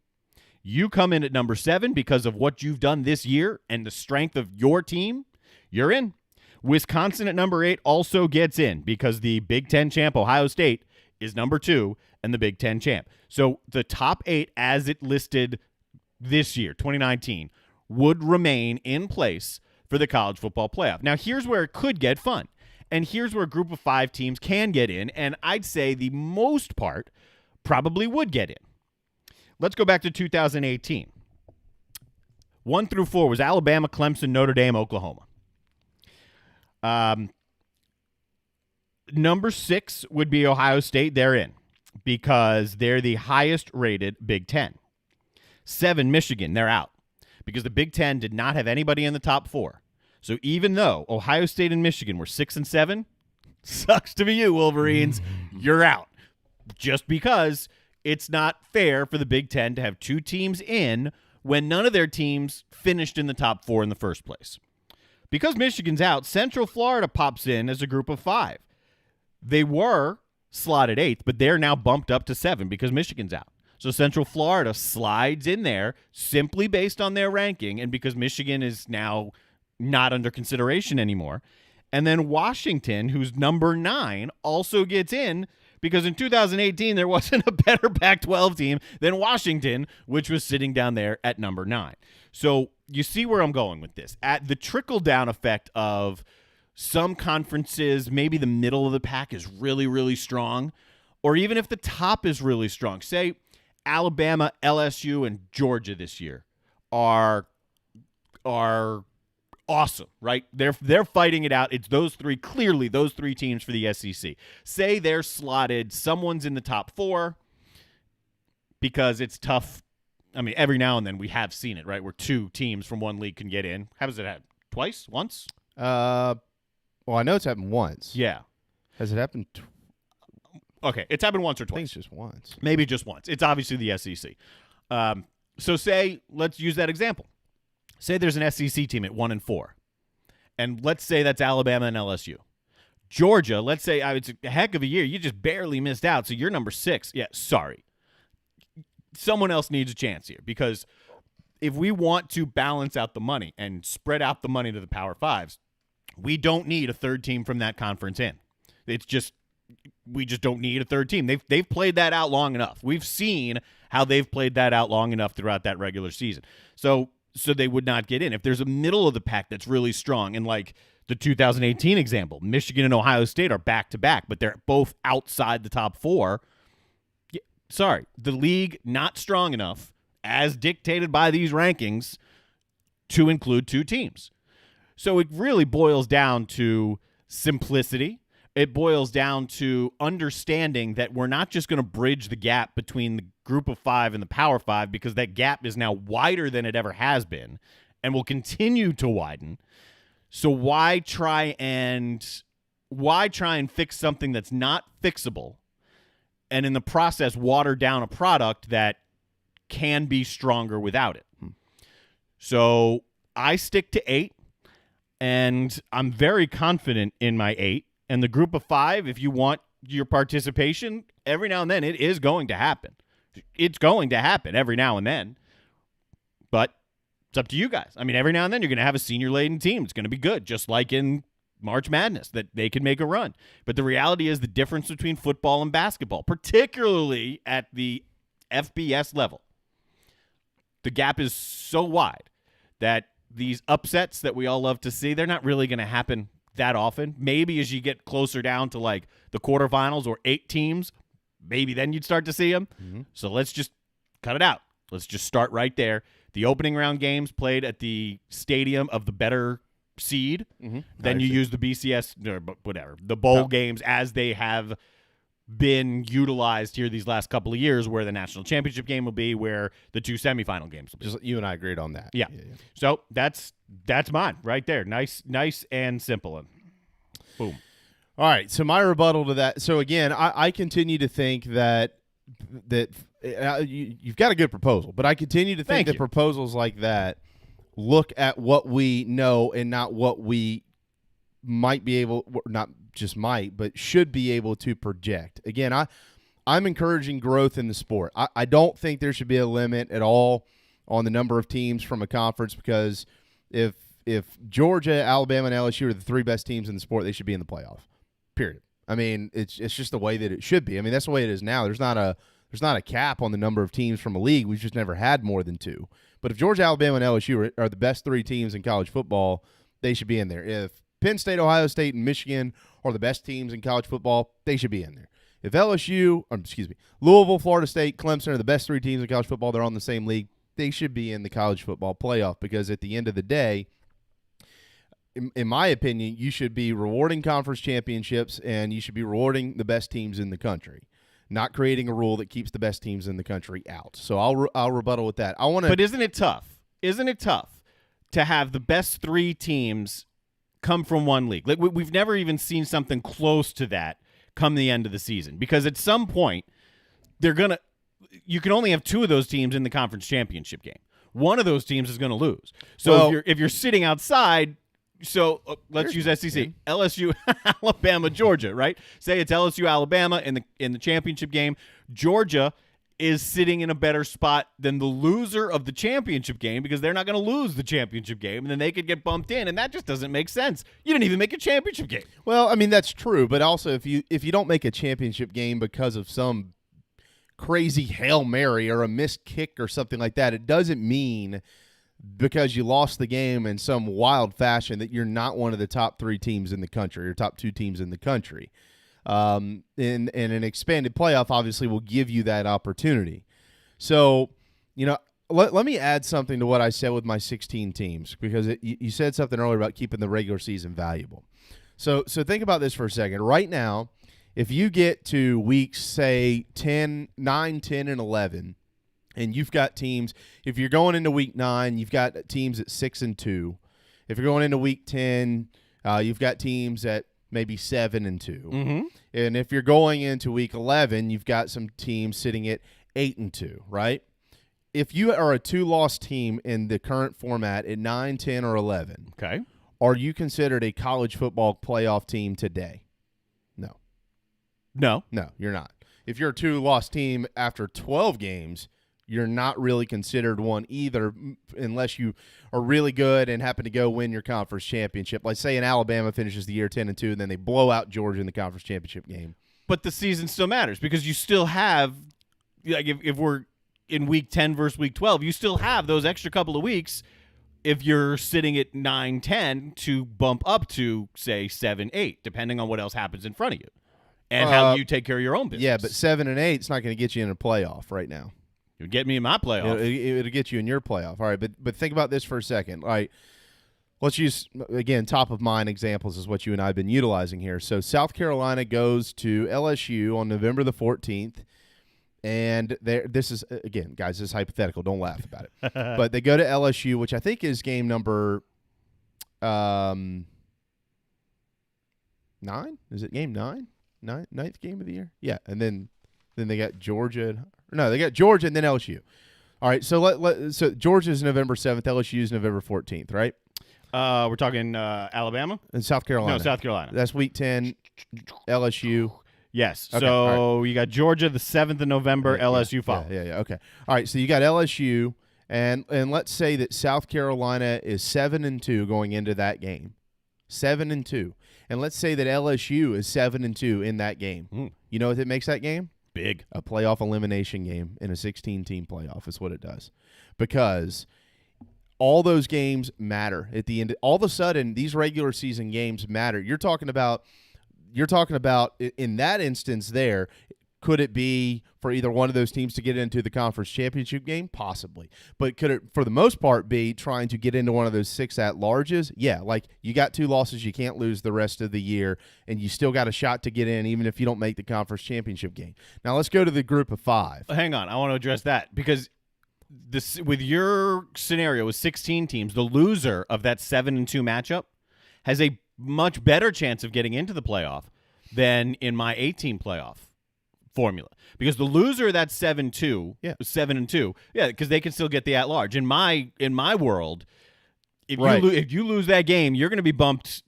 You come in at number 7 because of what you've done this year and the strength of your team. You're in. Wisconsin at number 8 also gets in because the Big 10 champ, Ohio State, is number 2 and the Big 10 champ. So the top 8 as it listed this year, 2019, would remain in place for the college football playoff. Now, here's where it could get fun. And here's where a group of 5 teams can get in. And I'd say the most part probably would get in. Let's go back to 2018. 1 through 4 was Alabama, Clemson, Notre Dame, Oklahoma. Number 6 would be Ohio State. They're in. because they're the highest-rated Big Ten. 7, Michigan, they're out because the Big Ten did not have anybody in the top 4. So even though Ohio State and Michigan were 6 and 7, sucks to be you, Wolverines. You're out. Just because it's not fair for the Big Ten to have 2 teams in when none of their teams finished in the top 4 in the first place. Because Michigan's out, Central Florida pops in as a group of 5. They were slotted 8th, but they're now bumped up to 7 because Michigan's out. So Central Florida slides in there simply based on their ranking and because Michigan is now not under consideration anymore. And then Washington, who's number 9, also gets in because in 2018 there wasn't a better Pac-12 team than Washington, which was sitting down there at number 9. So you see where I'm going with this. At the trickle-down effect of some conferences, maybe the middle of the pack is really, really strong, or even if the top is really strong. Say Alabama, LSU, and Georgia this year are awesome, right? They're fighting it out. It's those 3, clearly those 3 teams for the SEC. Say they're slotted, someone's in the top 4 because it's tough. I mean, every now and then we have seen it, right, where 2 teams from one league can get in. How does it happen? Twice? Once? Well, I know it's happened once. Yeah. Has it happened Okay, it's happened once or I think twice. it's just once. Maybe just once. It's obviously the SEC. So say, let's use that example. Say there's an SEC team at 1 and 4. And let's say that's Alabama and LSU. Georgia, let's say it's a heck of a year. You just barely missed out, so you're number 6. Yeah, sorry. Someone else needs a chance here because if we want to balance out the money and spread out the money to the Power Fives, we don't need a third team from that conference in. We just don't need a third team. They've played that out long enough. We've seen how they've played that out long enough throughout that regular season. So they would not get in. If there's a middle of the pack that's really strong, and like the 2018 example, Michigan and Ohio State are back-to-back, but they're both outside the top 4. Sorry, the league not strong enough, as dictated by these rankings, to include 2 teams. So it really boils down to simplicity. It boils down to understanding that we're not just going to bridge the gap between the group of 5 and the Power 5 because that gap is now wider than it ever has been and will continue to widen. So why try and fix something that's not fixable and in the process water down a product that can be stronger without it? So I stick to 8, and I'm very confident in my 8. And the group of 5, if you want your participation, every now and then it is going to happen. It's going to happen every now and then. But it's up to you guys. I mean, every now and then you're going to have a senior-laden team. It's going to be good, just like in March Madness, that they can make a run. But the reality is the difference between football and basketball, particularly at the FBS level, the gap is so wide that these upsets that we all love to see, they're not really going to happen that often. Maybe as you get closer down to like the quarterfinals or 8 teams, maybe then you'd start to see them. Mm-hmm. So let's just cut it out. Let's just start right there. The opening round games played at the stadium of the better seed. Mm-hmm. Then you use the BCS, or whatever, the bowl games as they have been utilized here these last couple of years, where the national championship game will be, where the 2 semifinal games will be. Just you and I agreed on that. Yeah. So that's mine right there. Nice and simple. And boom. All right. So my rebuttal to that. So again, I continue to think that you've got a good proposal, but I continue to think that proposals like that look at what we know and not what we might be able, not just might, but should be able to project. Again, I'm encouraging growth in the sport. I don't think there should be a limit at all on the number of teams from a conference, because if Georgia, Alabama, and LSU are the 3 best teams in the sport, they should be in the playoff. Period. I mean, it's just the way that it should be. I mean, that's the way it is now. There's not a cap on the number of teams from a league. We've just never had more than 2. But if Georgia, Alabama, and LSU are the best 3 teams in college football, they should be in there. If Penn State, Ohio State, and Michigan are the best teams in college football, they should be in there. If Louisville, Florida State, Clemson are the best 3 teams in college football, they're on the same league, they should be in the college football playoff, because at the end of the day, in my opinion, you should be rewarding conference championships and you should be rewarding the best teams in the country, not creating a rule that keeps the best teams in the country out. So I'll rebuttal with that. But isn't it tough? Isn't it tough to have the best 3 teams come from one league? Like we've never even seen something close to that come the end of the season, because at some point you can only have 2 of those teams in the conference championship game. One of those teams is going to lose. So if you're sitting outside, let's use SEC, LSU, Alabama, Georgia, right? Say it's LSU, Alabama in the championship game. Georgia is sitting in a better spot than the loser of the championship game, because they're not going to lose the championship game, and then they could get bumped in, and that just doesn't make sense. You didn't even make a championship game. Well, I mean, that's true, but also if you don't make a championship game because of some crazy Hail Mary or a missed kick or something like that, it doesn't mean because you lost the game in some wild fashion that you're not one of the top 3 teams in the country or top 2 teams in the country. And an expanded playoff obviously will give you that opportunity. So, let me add something to what I said with my 16 teams, because you said something earlier about keeping the regular season valuable. So think about this for a second. Right now, if you get to weeks, say, 9, 10, and 11, and you've got teams, if you're going into week 9, you've got teams at 6-2. If you're going into week 10, you've got teams at maybe 7-2. Mm-hmm. And if you're going into week 11, you've got some teams sitting at 8-2, right? If you are a 2-loss team in the current format at 9, 10, or 11, okay, are you considered a college football playoff team today? No, you're not. If you're a 2-loss team after 12 games, you're not really considered one either, unless you are really good and happen to go win your conference championship. Like, say, in Alabama finishes the year 10-2, and then they blow out Georgia in the conference championship game. But the season still matters, because you still have, like, if we're in week 10 versus week 12, you still have those extra couple of weeks if you're sitting at 9-10 to bump up to, say, 7-8, depending on what else happens in front of you and how you take care of your own business. Yeah, but 7 and 8 is not going to get you in a playoff right now. It would get me in my playoff. It'll get you in your playoff. All right, but think about this for a second. All right, let's use, again, top-of-mind examples is what you and I have been utilizing here. So South Carolina goes to LSU on November the 14th, and this is, again, guys, this is hypothetical. Don't laugh about it. But they go to LSU, which I think is game number 9? Is it game 9? Ninth game of the year? Yeah, and then they got Georgia. No, they got Georgia and then LSU. All right, so so Georgia's November 7th, LSU's November 14th, right? We're talking Alabama? And South Carolina. No, South Carolina. That's week 10, LSU. Yes. Okay, so right. You got Georgia the 7th of November, LSU follow. Yeah, okay. All right, so you got LSU, and let's say that South Carolina is 7-2 going into that game. 7-2. And let's say that LSU is 7-2 in that game. You know what it makes that game? Big. A playoff elimination game in a 16-team playoff is what it does. Because all those games matter at the end. All of a sudden, these regular season games matter. You're talking about in that instance there, could it be for either one of those teams to get into the conference championship game? Possibly. But could it, for the most part, be trying to get into one of those 6 at-larges? Yeah, like you got 2 losses, you can't lose the rest of the year, and you still got a shot to get in even if you don't make the conference championship game. Now let's go to the group of 5. Hang on. I want to address that, because with your scenario with 16 teams, the loser of that 7-2 matchup has a much better chance of getting into the playoff than in my 18 playoff formula, because the loser of that 7-2, 7-2, because they can still get the at-large. In my world, if you lose that game, you're going to be bumped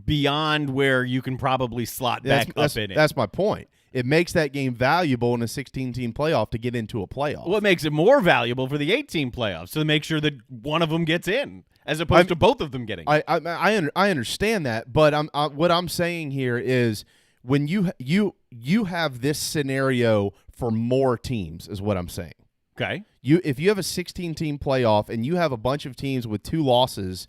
beyond where you can probably slot back up in it. That's my point. It makes that game valuable in a 16-team playoff to get into a playoff. Well, it makes it more valuable for the 18 playoffs to make sure that one of them gets in, as opposed to both of them getting in. I understand that, but what I'm saying here is when you have this scenario for more teams is what I'm saying. Okay. If you have a 16-team playoff and you have a bunch of teams with 2 losses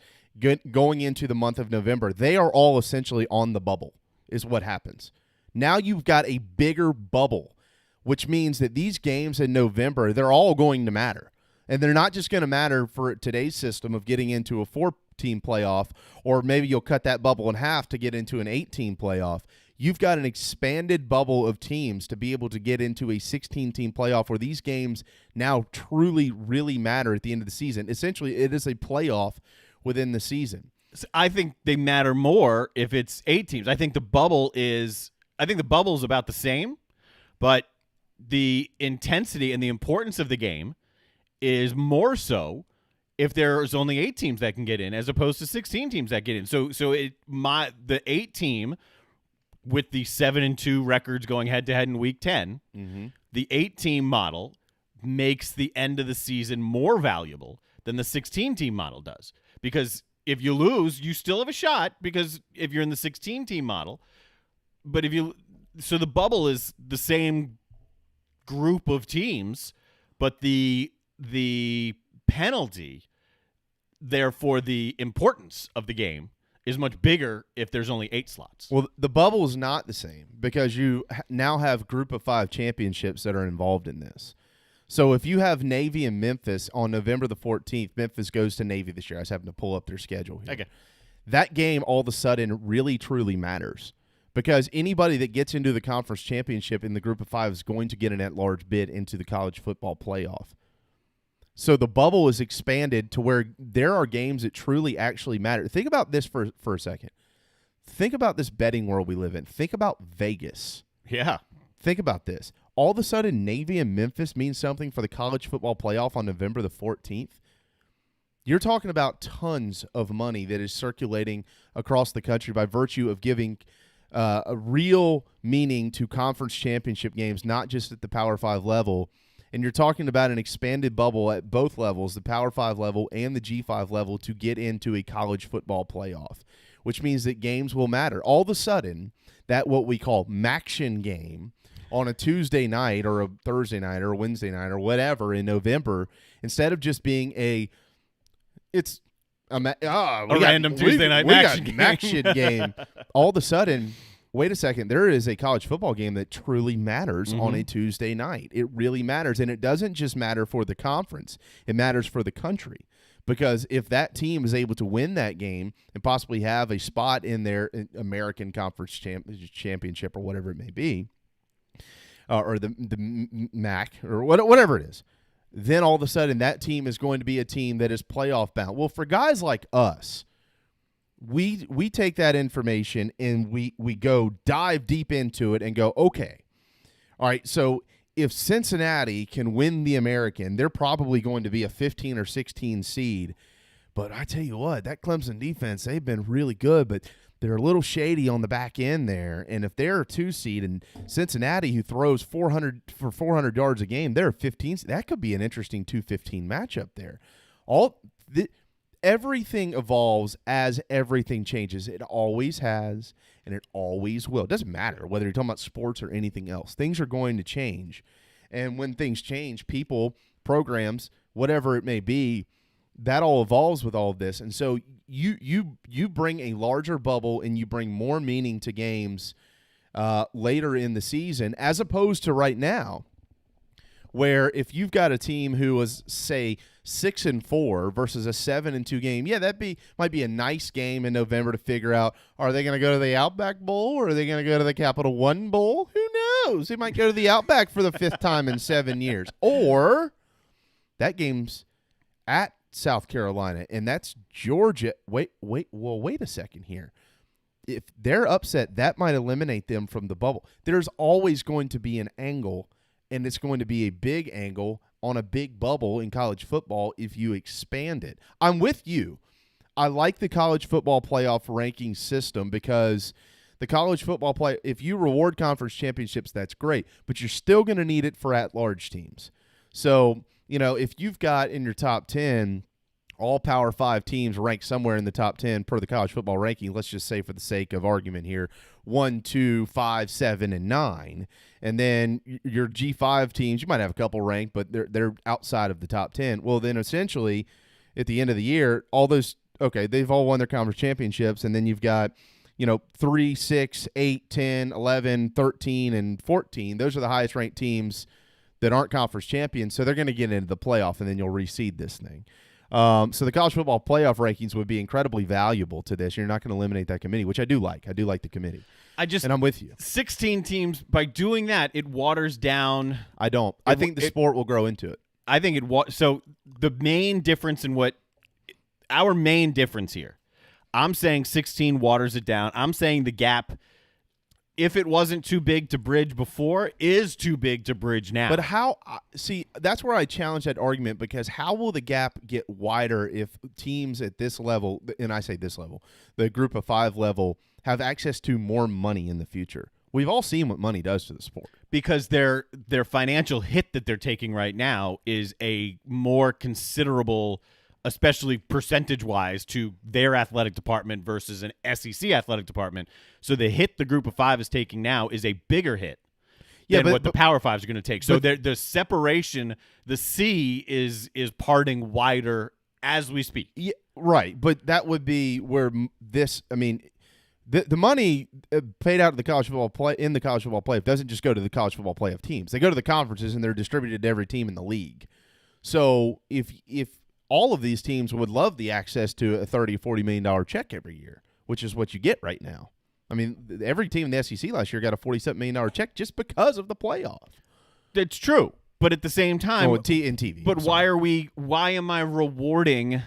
going into the month of November, they are all essentially on the bubble is what happens. Now you've got a bigger bubble, which means that these games in November, they're all going to matter. And they're not just going to matter for today's system of getting into a 4-team playoff, or maybe you'll cut that bubble in half to get into an 8-team playoff. you've got an expanded bubble of teams to be able to get into a 16-team playoff where these games now truly, really matter at the end of the season. Essentially, it is a playoff within the season. I think they matter more if it's 8 teams. I think the bubble is about the same, but the intensity and the importance of the game is more so if there's only 8 teams that can get in as opposed to 16 teams that get in. So the 8 team with the 7-2 records going head to head in week 10, the 8 team model makes the end of the season more valuable than the 16 team model does. Because if you lose, you still have a shot because if you're in the 16 team model, but so the bubble is the same group of teams, but the penalty, therefore the importance of the game, is much bigger if there's only 8 slots. Well, the bubble is not the same because you now have group of 5 championships that are involved in this. So if you have Navy and Memphis on November the 14th, Memphis goes to Navy this year. I was having to pull up their schedule here. Okay. That game all of a sudden really, truly matters because anybody that gets into the conference championship in the group of 5 is going to get an at-large bid into the college football playoff. So the bubble is expanded to where there are games that truly actually matter. Think about this for a second. Think about this betting world we live in. Think about Vegas. Yeah. Think about this. All of a sudden, Navy and Memphis means something for the college football playoff on November the 14th. You're talking about tons of money that is circulating across the country by virtue of giving a real meaning to conference championship games, not just at the Power 5 level. And you're talking about an expanded bubble at both levels, the Power 5 level and the G5 level, to get into a college football playoff, which means that games will matter. All of a sudden, that what we call MACtion game on a Tuesday night or a Thursday night or a Wednesday night or whatever in November, instead of just being random Tuesday night MACtion game, all of a sudden, wait a second, there is a college football game that truly matters on a Tuesday night. It really matters, and it doesn't just matter for the conference. It matters for the country. Because if that team is able to win that game and possibly have a spot in their American Conference Championship or whatever it may be, or the MAC or whatever it is, then all of a sudden that team is going to be a team that is playoff bound. Well, for guys like us, we take that information and we go dive deep into it and go, okay, all right, so if Cincinnati can win the American, they're probably going to be a 15 or 16 seed. But I tell you what, that Clemson defense, they've been really good, but they're a little shady on the back end there. And if they're a 2 seed and Cincinnati, who throws 400 yards a game, they're a 15. That could be an interesting 2-15 matchup there. Everything evolves as everything changes. It always has, and it always will. It doesn't matter whether you're talking about sports or anything else. Things are going to change. And when things change, people, programs, whatever it may be, that all evolves with all of this. And so you bring a larger bubble and you bring more meaning to games later in the season, as opposed to right now, where if you've got a team who was, say, 6-4 versus a 7-2 game, yeah, might be a nice game in November to figure out, are they going to go to the Outback Bowl or are they going to go to the Capital One Bowl? Who knows? They might go to the Outback for the 5th time in 7 years. Or that game's at South Carolina, and that's Georgia. Wait a second here. If they're upset, that might eliminate them from the bubble. There's always going to be an angle, and it's going to be a big angle on a big bubble in college football if you expand it. I'm with you. I like the college football playoff ranking system because the college football if you reward conference championships, that's great, but you're still going to need it for at-large teams. So, if you've got in your top 10 all Power 5 teams ranked somewhere in the top 10 per the college football ranking, let's just say for the sake of argument here, 1, 2, 5, 7, and 9. And then your G5 teams, you might have a couple ranked, but they're outside of the top 10. Well, then essentially at the end of the year, all those, okay, they've all won their conference championships, and then you've got, 3, 6, 8, 10, 11, 13, and 14. Those are the highest ranked teams that aren't conference champions, so they're going to get into the playoff, and then you'll reseed this thing. So the college football playoff rankings would be incredibly valuable to this. You're not going to eliminate that committee, which I do like. I do like the committee. And I'm with you. 16 teams, by doing that, it waters down. I don't. I think the sport will grow into it. I think so the main difference in our main difference here, I'm saying 16 waters it down. I'm saying the gap, if it wasn't too big to bridge before, is too big to bridge now. But that's where I challenge that argument, because how will the gap get wider if teams at this level, and I say this level, the group of 5 level, have access to more money in the future? We've all seen what money does to the sport. Because their financial hit that they're taking right now is a more considerable, especially percentage-wise, to their athletic department versus an SEC athletic department. So the hit the group of 5 is taking now is a bigger hit than what the Power 5s are going to take. So the separation, the sea is parting wider as we speak. Yeah, right, but that would be where the money paid out to the college football playoff doesn't just go to the college football playoff teams. They go to the conferences, and they're distributed to every team in the league. So if all of these teams would love the access to a $30, $40 million check every year, which is what you get right now. I mean, every team in the SEC last year got a $47 million check just because of the playoff. That's true, but at the same time, in TV. But why am I rewarding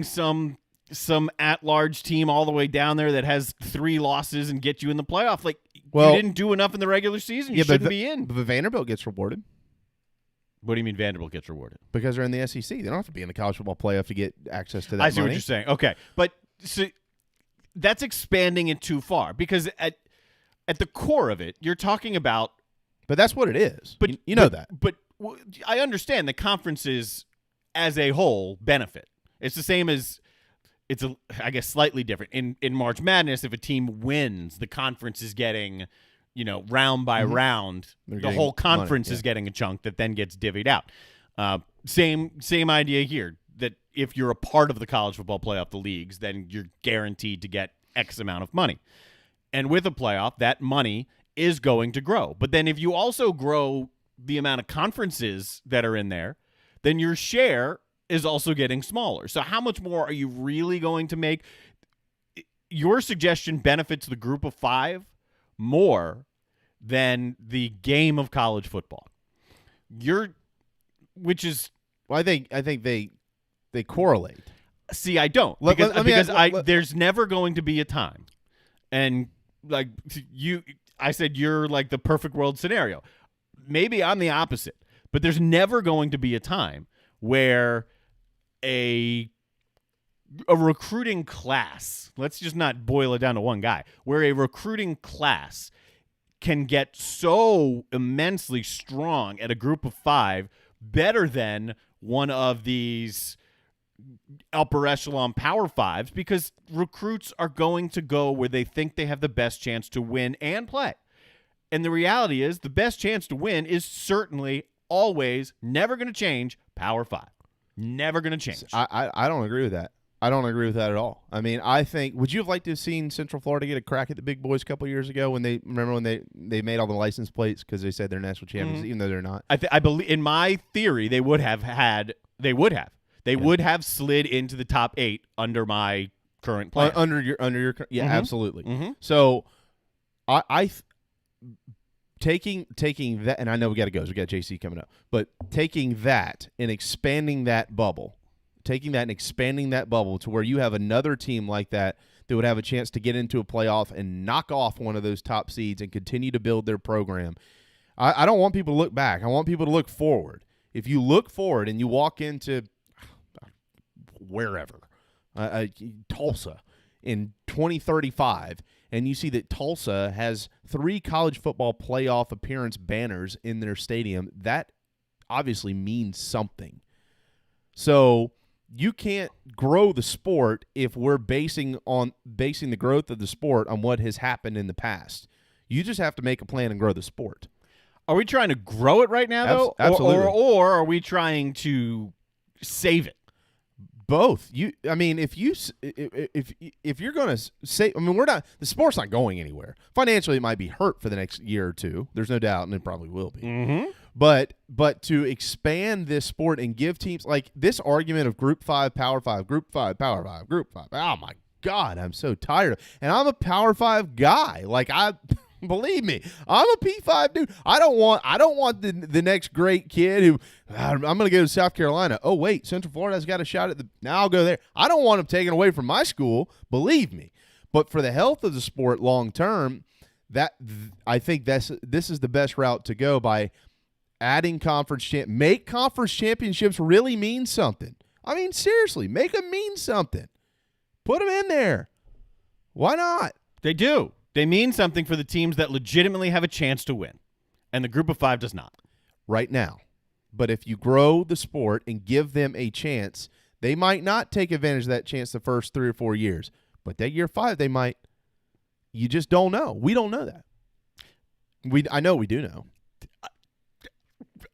some at-large team all the way down there that has 3 losses and get you in the playoff? Like, you didn't do enough in the regular season. You shouldn't be in. But Vanderbilt gets rewarded. What do you mean Vanderbilt gets rewarded? Because they're in the SEC. They don't have to be in the college football playoff to get access to that I see money. What you're saying. Okay. But so that's expanding it too far, because at the core of it, you're talking about. But that's what it is. But you know that. But I understand the conferences as a whole benefit. It's the same as I guess slightly different. In March Madness, if a team wins, the conference is getting, round by round, the whole conference is getting a chunk that then gets divvied out. Same idea here, that if you're a part of the college football playoff, the leagues, then you're guaranteed to get X amount of money. And with a playoff, that money is going to grow. But then if you also grow the amount of conferences that are in there, then your share is also getting smaller. So how much more are you really going to make? Your suggestion benefits the group of 5 more than the game of college football. I think they correlate. See, I don't. There's never going to be a time. And like I said, you're like the perfect world scenario. Maybe I'm the opposite, but there's never going to be a time where a recruiting class, let's just not boil it down to one guy, where a recruiting class can get so immensely strong at a group of 5 better than one of these upper echelon Power 5s, because recruits are going to go where they think they have the best chance to win and play. And the reality is the best chance to win is certainly always never going to change Power 5. Never going to change. I don't agree with that. I don't agree with that at all. I mean, I think, would you have liked to have seen Central Florida get a crack at the big boys a couple years ago when they made all the license plates because they said they're national champions, even though they're not? I believe, in my theory, they would have slid into the top 8 under my current plan. Under your absolutely. So taking that, and I know we got to go. So we got JC coming up, but taking that and expanding that bubble to where you have another team like that would have a chance to get into a playoff and knock off one of those top seeds and continue to build their program. I don't want people to look back. I want people to look forward. If you look forward and you walk into wherever, Tulsa in 2035, and you see that Tulsa has 3 college football playoff appearance banners in their stadium, that obviously means something. So you can't grow the sport if we're basing the growth of the sport on what has happened in the past. You just have to make a plan and grow the sport. Are we trying to grow it right now, though? Absolutely. Or are we trying to save it? Both. If you're going to say, the sport's not going anywhere. Financially, it might be hurt for the next year or two. There's no doubt, and it probably will be. But to expand this sport and give teams like this argument of Group 5, Power 5, Group 5, Power 5, Group 5. Oh my God, I'm so tired. And I'm a Power 5 guy. Like believe me, I'm a P5 dude. I don't want the next great kid who I'm going to go to South Carolina. Oh wait, Central Florida's got a shot at now I'll go there. I don't want him taken away from my school, believe me. But for the health of the sport long term, I think this is the best route to go by adding make conference championships really mean something. I mean, seriously, make them mean something. Put them in there. Why not? They do. They mean something for the teams that legitimately have a chance to win, and the Group of 5 does not. Right now. But if you grow the sport and give them a chance, they might not take advantage of that chance the first 3 or 4 years. But that year 5, they might. You just don't know. We don't know that. I know we do know.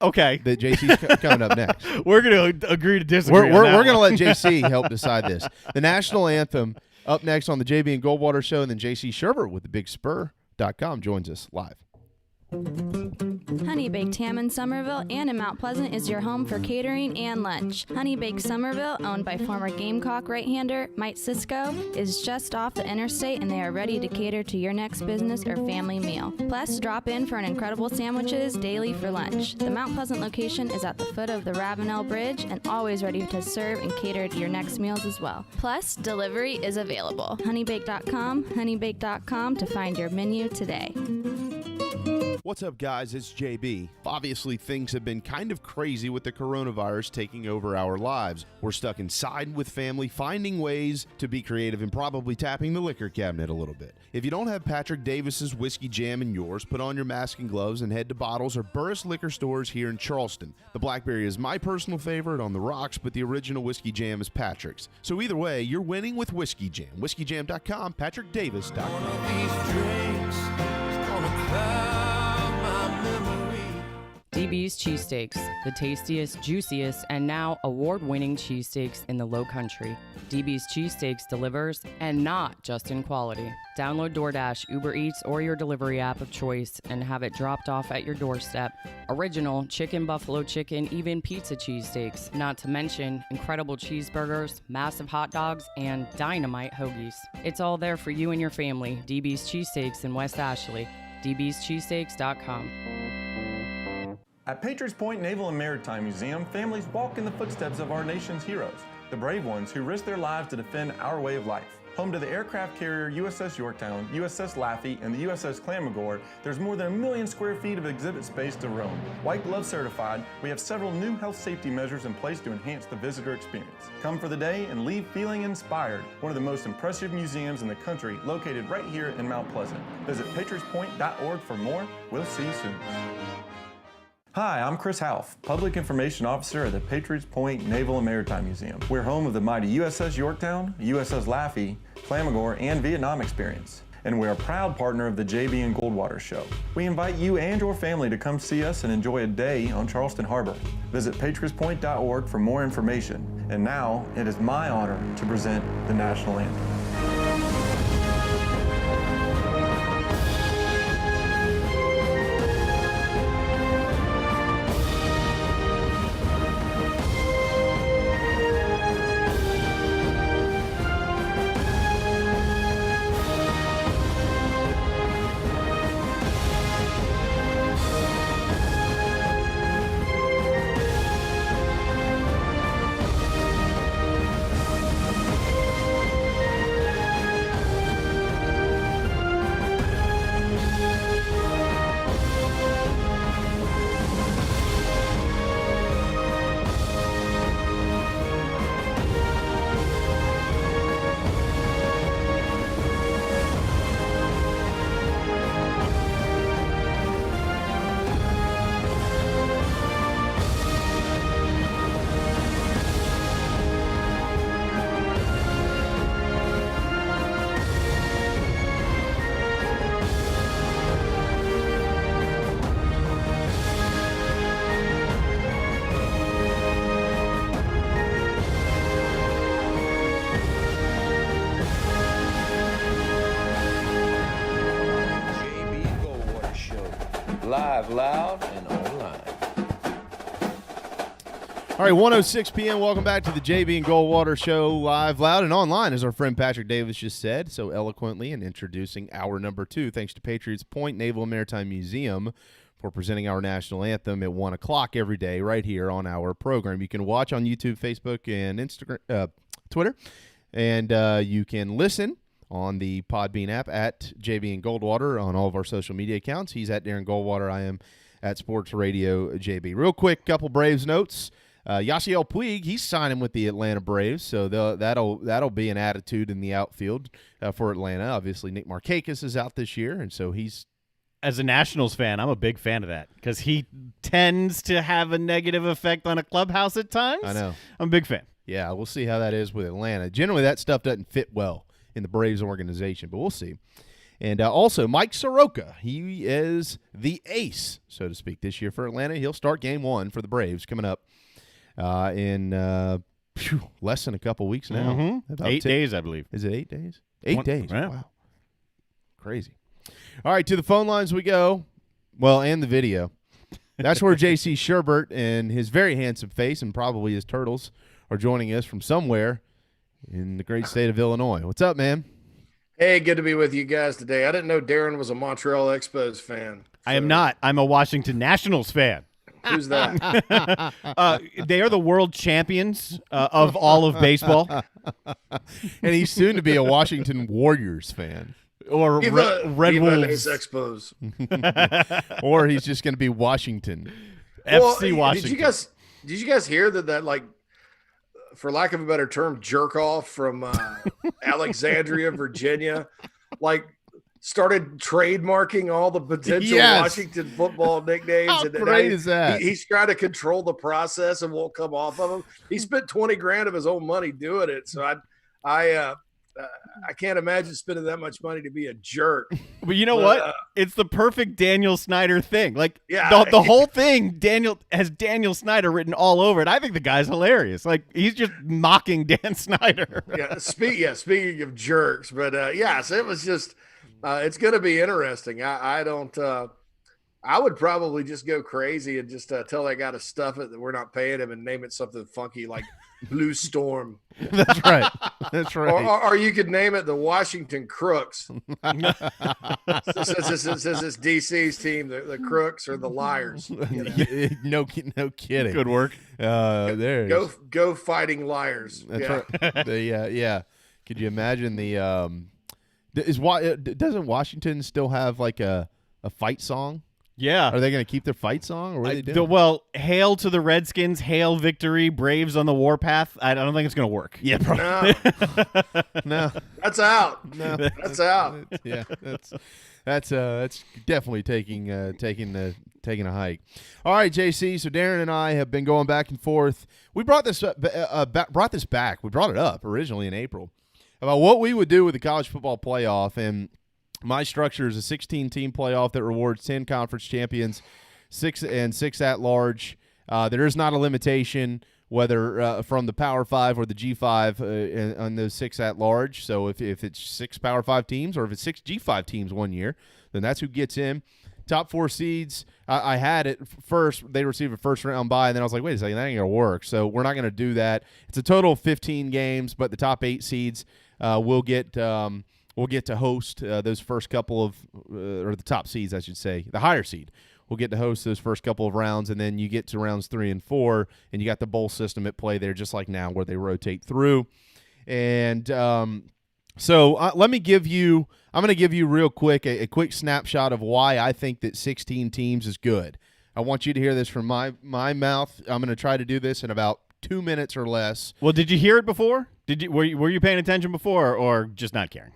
Okay. That JC's coming up next. We're going to agree to disagree. We're going to let JC help decide this. The national anthem up next on the JB and Goldwater show, and then JC Sherbert with thebigspur.com joins us live. Honey Baked Ham in Somerville and in Mount Pleasant is your home for catering and lunch. Honey Baked Somerville, owned by former Gamecock right-hander Mike Cisco, is just off the interstate and they are ready to cater to your next business or family meal. Plus, drop in for an incredible sandwiches daily for lunch. The Mount Pleasant location is at the foot of the Ravenel Bridge and always ready to serve and cater to your next meals as well. Plus, delivery is available. Honeybake.com to find your menu today. What's up, guys? It's JB. Obviously, things have been kind of crazy with the coronavirus taking over our lives. We're stuck inside with family, finding ways to be creative and probably tapping the liquor cabinet a little bit. If you don't have Patrick Davis's Whiskey Jam in yours, put on your mask and gloves and head to Bottles or Burris liquor stores here in Charleston. The Blackberry is my personal favorite on the rocks, but the original Whiskey Jam is Patrick's. So either way, you're winning with Whiskey Jam. WhiskeyJam.com, PatrickDavis.com. DB's Cheesesteaks, the tastiest, juiciest, and now award-winning cheesesteaks in the Low Country. DB's Cheesesteaks delivers, and not just in quality. Download DoorDash, Uber Eats, or your delivery app of choice and have it dropped off at your doorstep. Original chicken, buffalo chicken, even pizza cheesesteaks, not to mention incredible cheeseburgers, massive hot dogs, and dynamite hoagies. It's all there for you and your family. DB's Cheesesteaks in West Ashley. dbscheesesteaks.com. At Patriots Point Naval and Maritime Museum, families walk in the footsteps of our nation's heroes, the brave ones who risked their lives to defend our way of life. Home to the aircraft carrier USS Yorktown, USS Laffey, and the USS Clamagore, there's more than 1 million square feet of exhibit space to roam. White Glove certified, we have several new health safety measures in place to enhance the visitor experience. Come for the day and leave feeling inspired. One of the most impressive museums in the country, located right here in Mount Pleasant. Visit patriotspoint.org for more. We'll see you soon. Hi, I'm Chris Half, Public Information Officer at the Patriots Point Naval and Maritime Museum. We're home of the mighty USS Yorktown, USS Laffey, Clamagore, and Vietnam experience. And we're a proud partner of the JB and Goldwater show. We invite you and your family to come see us and enjoy a day on Charleston Harbor. Visit patriotspoint.org for more information. And now, it is my honor to present the national anthem. Live, loud, and online. All right, 1:06 p.m. Welcome back to the JB and Goldwater Show, live, loud, and online, as our friend Patrick Davis just said so eloquently, and introducing hour number 2. Thanks to Patriots Point Naval and Maritime Museum for presenting our national anthem at 1 o'clock every day right here on our program. You can watch on YouTube, Facebook, and Instagram, Twitter, and you can listen on the Podbean app at JB and Goldwater on all of our social media accounts. He's at Darren Goldwater. I am at Sports Radio JB. Real quick, couple Braves notes. Yasiel Puig, he's signing with the Atlanta Braves, so that'll be an attitude in the outfield for Atlanta. Obviously, Nick Markakis is out this year, and so he's. As a Nationals fan, I'm a big fan of that because he tends to have a negative effect on a clubhouse at times. I know. I'm a big fan. Yeah, we'll see how that is with Atlanta. Generally, that stuff doesn't fit well in the Braves organization, but we'll see. And also, Mike Soroka, he is the ace, so to speak, this year for Atlanta. He'll start game 1 for the Braves coming up in less than a couple weeks now. Mm-hmm. 8 days, I believe. Is it 8 days? 8 days. Yeah. Wow. Crazy. All right, to the phone lines we go. Well, and the video. That's where J.C. Sherbert and his very handsome face and probably his turtles are joining us from somewhere in the great state of Illinois. What's up, man? Hey, good to be with you guys today. I didn't know Darren was a Montreal Expos fan. I am not. I'm a Washington Nationals fan. Who's that? They are the world champions of all of baseball. And he's soon to be a Washington Warriors fan. Or Red Wolves. Expos. Or he's just going to be Washington. FC Washington. Did you guys hear that like, for lack of a better term, jerk off from Alexandria, Virginia, like started trademarking all the potential Washington football nicknames. How great is that? He's trying to control the process and won't come off of him. He spent $20,000 of his own money doing it. So I can't imagine spending that much money to be a jerk. But you know what? It's the perfect Daniel Snyder thing. Like yeah, the whole thing, Daniel Snyder written all over it. I think the guy's hilarious. Like he's just mocking Dan Snyder. Speaking of jerks, but so it was just it's going to be interesting. I would probably just go crazy and just tell that guy to stuff it, that we're not paying him, and name it something funky like Blue Storm. That's right. That's right. Or you could name it the Washington Crooks. Since it's DC's team, the Crooks or the Liars. You know? No kidding. Good work. There. Go Fighting Liars. That's right. Yeah. Could you imagine doesn't Washington still have like a fight song? Yeah. Are they going to keep their fight song, or what are they doing? Well, hail to the Redskins, hail victory, Braves on the warpath. I don't think it's going to work. Yeah, probably. No. That's out. No. That's out. Yeah, that's definitely taking a hike. All right, JC. So Darren and I have been going back and forth. We brought this back. We brought it up originally in April about what we would do with the college football playoff, and my structure is a 16-team playoff that rewards 10 conference champions, 6 at-large. There is not a limitation whether from the Power 5 or the G5 on those 6 at-large. So if it's 6 Power 5 teams or if it's 6 G5 teams one year, then that's who gets in. Top 4 seeds, I had it first. They receive a first-round bye, and then I was like, wait a second, that ain't going to work. So we're not going to do that. It's a total of 15 games, but the top 8 seeds will get we'll get to host those first couple of or the top seeds, I should say, the higher seed. We'll get to host those first couple of rounds, and then you get to rounds 3 and 4, and you got the bowl system at play there, just like now, where they rotate through. And so let me give you – I'm going to give you real quick a quick snapshot of why I think that 16 teams is good. I want you to hear this from my mouth. I'm going to try to do this in about 2 minutes or less. Well, did you hear it before? Were you paying attention before, or just not caring?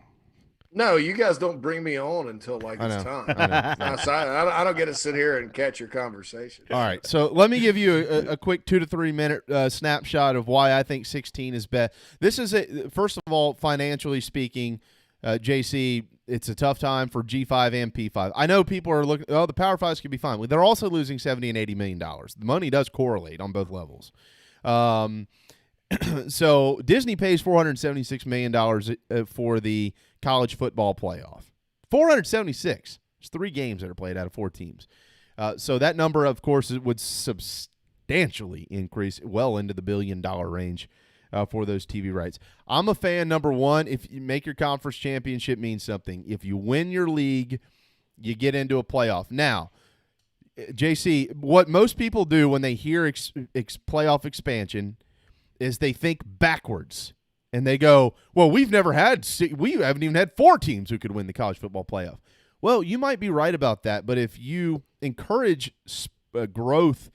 No, you guys don't bring me on until it's time. I don't get to sit here and catch your conversation. All right, so let me give you a quick 2 to 3 minute snapshot of why I think 16 is best. This is first of all, financially speaking, JC, it's a tough time for G5 and P5. I know people are looking. Oh, the Power 5s could be fine. Well, they're also losing $70 and $80 million. The money does correlate on both levels. So Disney pays $476 million for the college football playoff. 476. There's 3 games that are played out of 4 teams. So that number, of course, would substantially increase, well into the $1 billion range for those TV rights. I'm a fan, number one, if you make your conference championship means something. If you win your league, you get into a playoff. Now, JC, what most people do when they hear playoff expansion is they think backwards. And they go, well, we haven't even had 4 teams who could win the college football playoff. Well, you might be right about that, but if you encourage growth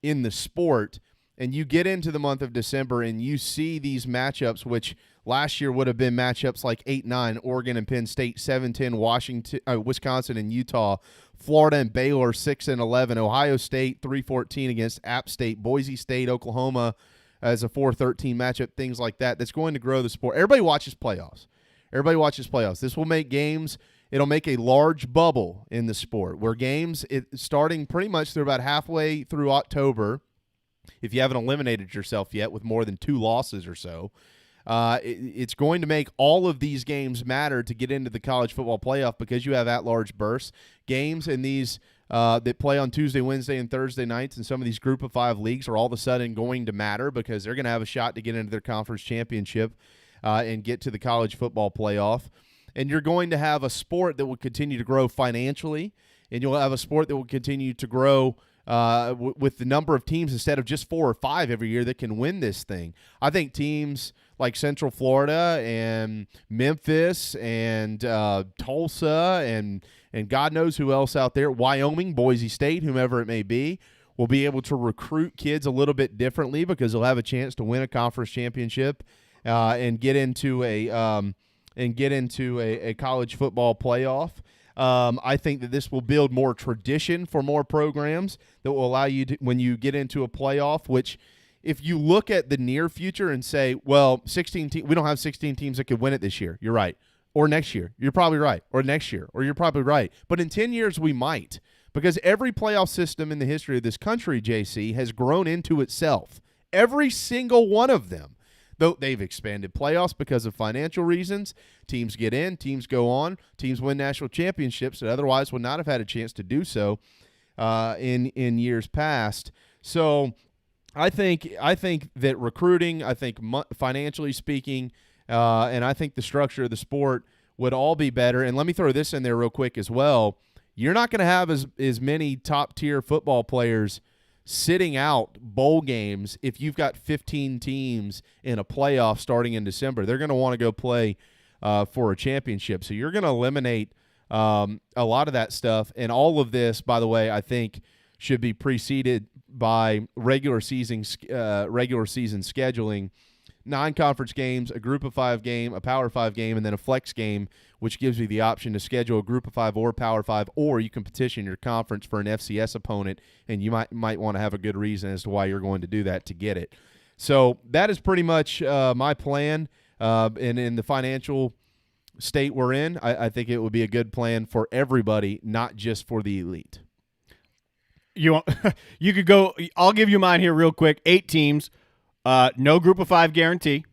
in the sport and you get into the month of December and you see these matchups, which last year would have been matchups like 8-9, Oregon and Penn State, 7-10, Wisconsin and Utah, Florida and Baylor, 6-11, Ohio State, 3-14 against App State, Boise State, Oklahoma as a 4-13 matchup, things like that. That's going to grow the sport. Everybody watches playoffs. This will make games. It'll make a large bubble in the sport where games, starting pretty much through about halfway through October, if you haven't eliminated yourself yet with more than 2 losses or so, it's going to make all of these games matter to get into the college football playoff because you have at-large bursts. Games in these that play on Tuesday, Wednesday, and Thursday nights in some of these Group of 5 leagues are all of a sudden going to matter because they're going to have a shot to get into their conference championship and get to the college football playoff. And you're going to have a sport that will continue to grow financially, and you'll have a sport that will continue to grow with the number of teams instead of just 4 or 5 every year that can win this thing. I think teams like Central Florida and Memphis and Tulsa and God knows who else out there, Wyoming, Boise State, whomever it may be, will be able to recruit kids a little bit differently because they'll have a chance to win a conference championship and get into a college football playoff. I think that this will build more tradition for more programs that will allow you to, when you get into a playoff, which if you look at the near future and say, well, 16 teams, we don't have 16 teams that could win it this year. You're right. Or next year. You're probably right. Or next year. Or you're probably right. But in 10 years, we might. Because every playoff system in the history of this country, JC, has grown into itself. Every single one of them. Though they've expanded playoffs because of financial reasons. Teams get in, teams go on, teams win national championships that otherwise would not have had a chance to do so in years past. So I think that recruiting, I think financially speaking, and I think the structure of the sport would all be better. And let me throw this in there real quick as well. You're not going to have as many top-tier football players sitting out bowl games if you've got 15 teams in a playoff starting in December. They're going to want to go play for a championship. So you're going to eliminate a lot of that stuff. And all of this, by the way, I think should be preceded by regular season scheduling. 9 conference games, a Group of 5 game, a Power 5 game, and then a flex game, which gives you the option to schedule a Group of 5 or Power 5, or you can petition your conference for an FCS opponent, and you might want to have a good reason as to why you're going to do that to get it. So that is pretty much my plan, and in the financial state we're in, I think it would be a good plan for everybody, not just for the elite. You could go. I'll give you mine here real quick. 8 teams. No Group of 5 guarantee.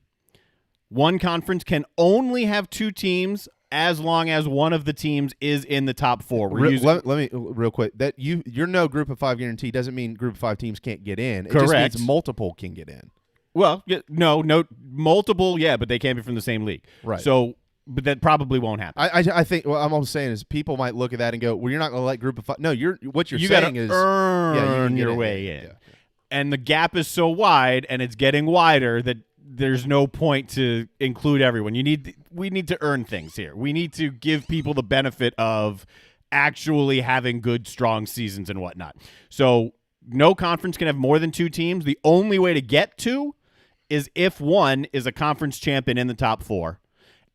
One conference can only have 2 teams as long as one of the teams is in the top 4. Let me real quick. That you're no Group of 5 guarantee doesn't mean Group of 5 teams can't get in. It Correct. just means multiple can get in. Well, no, multiple, yeah, but they can't be from the same league. Right. So, but that probably won't happen. I think what I'm almost saying is people might look at that and go, well, you're not going to let Group of 5. No, what you're you saying is earn your way in. Yeah. And the gap is so wide, and it's getting wider that there's no point to include everyone. We need to earn things here. We need to give people the benefit of actually having good, strong seasons and whatnot. So no conference can have more than 2 teams. The only way to get 2 is if one is a conference champion in the top 4.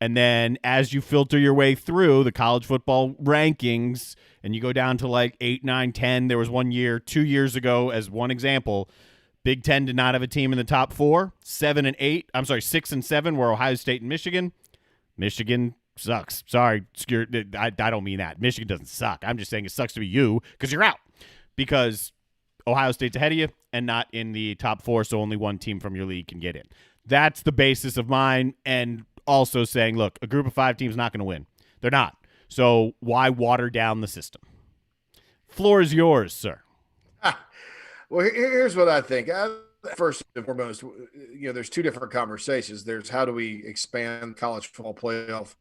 And then as you filter your way through the college football rankings and you go down to like 8, 9, 10, there was 1 year, 2 years ago, as one example, Big Ten did not have a team in the top 4. 6 and 7 were Ohio State and Michigan. Michigan sucks. Sorry, I don't mean that. Michigan doesn't suck. I'm just saying it sucks to be you because you're out. Because Ohio State's ahead of you and not in the top 4, so only one team from your league can get in. That's the basis of mine, and also saying, look, a Group of 5 team's not going to win. They're not. So why water down the system? Floor is yours, sir. Well, here's what I think. First and foremost, there's two different conversations. There's how do we expand college football playoff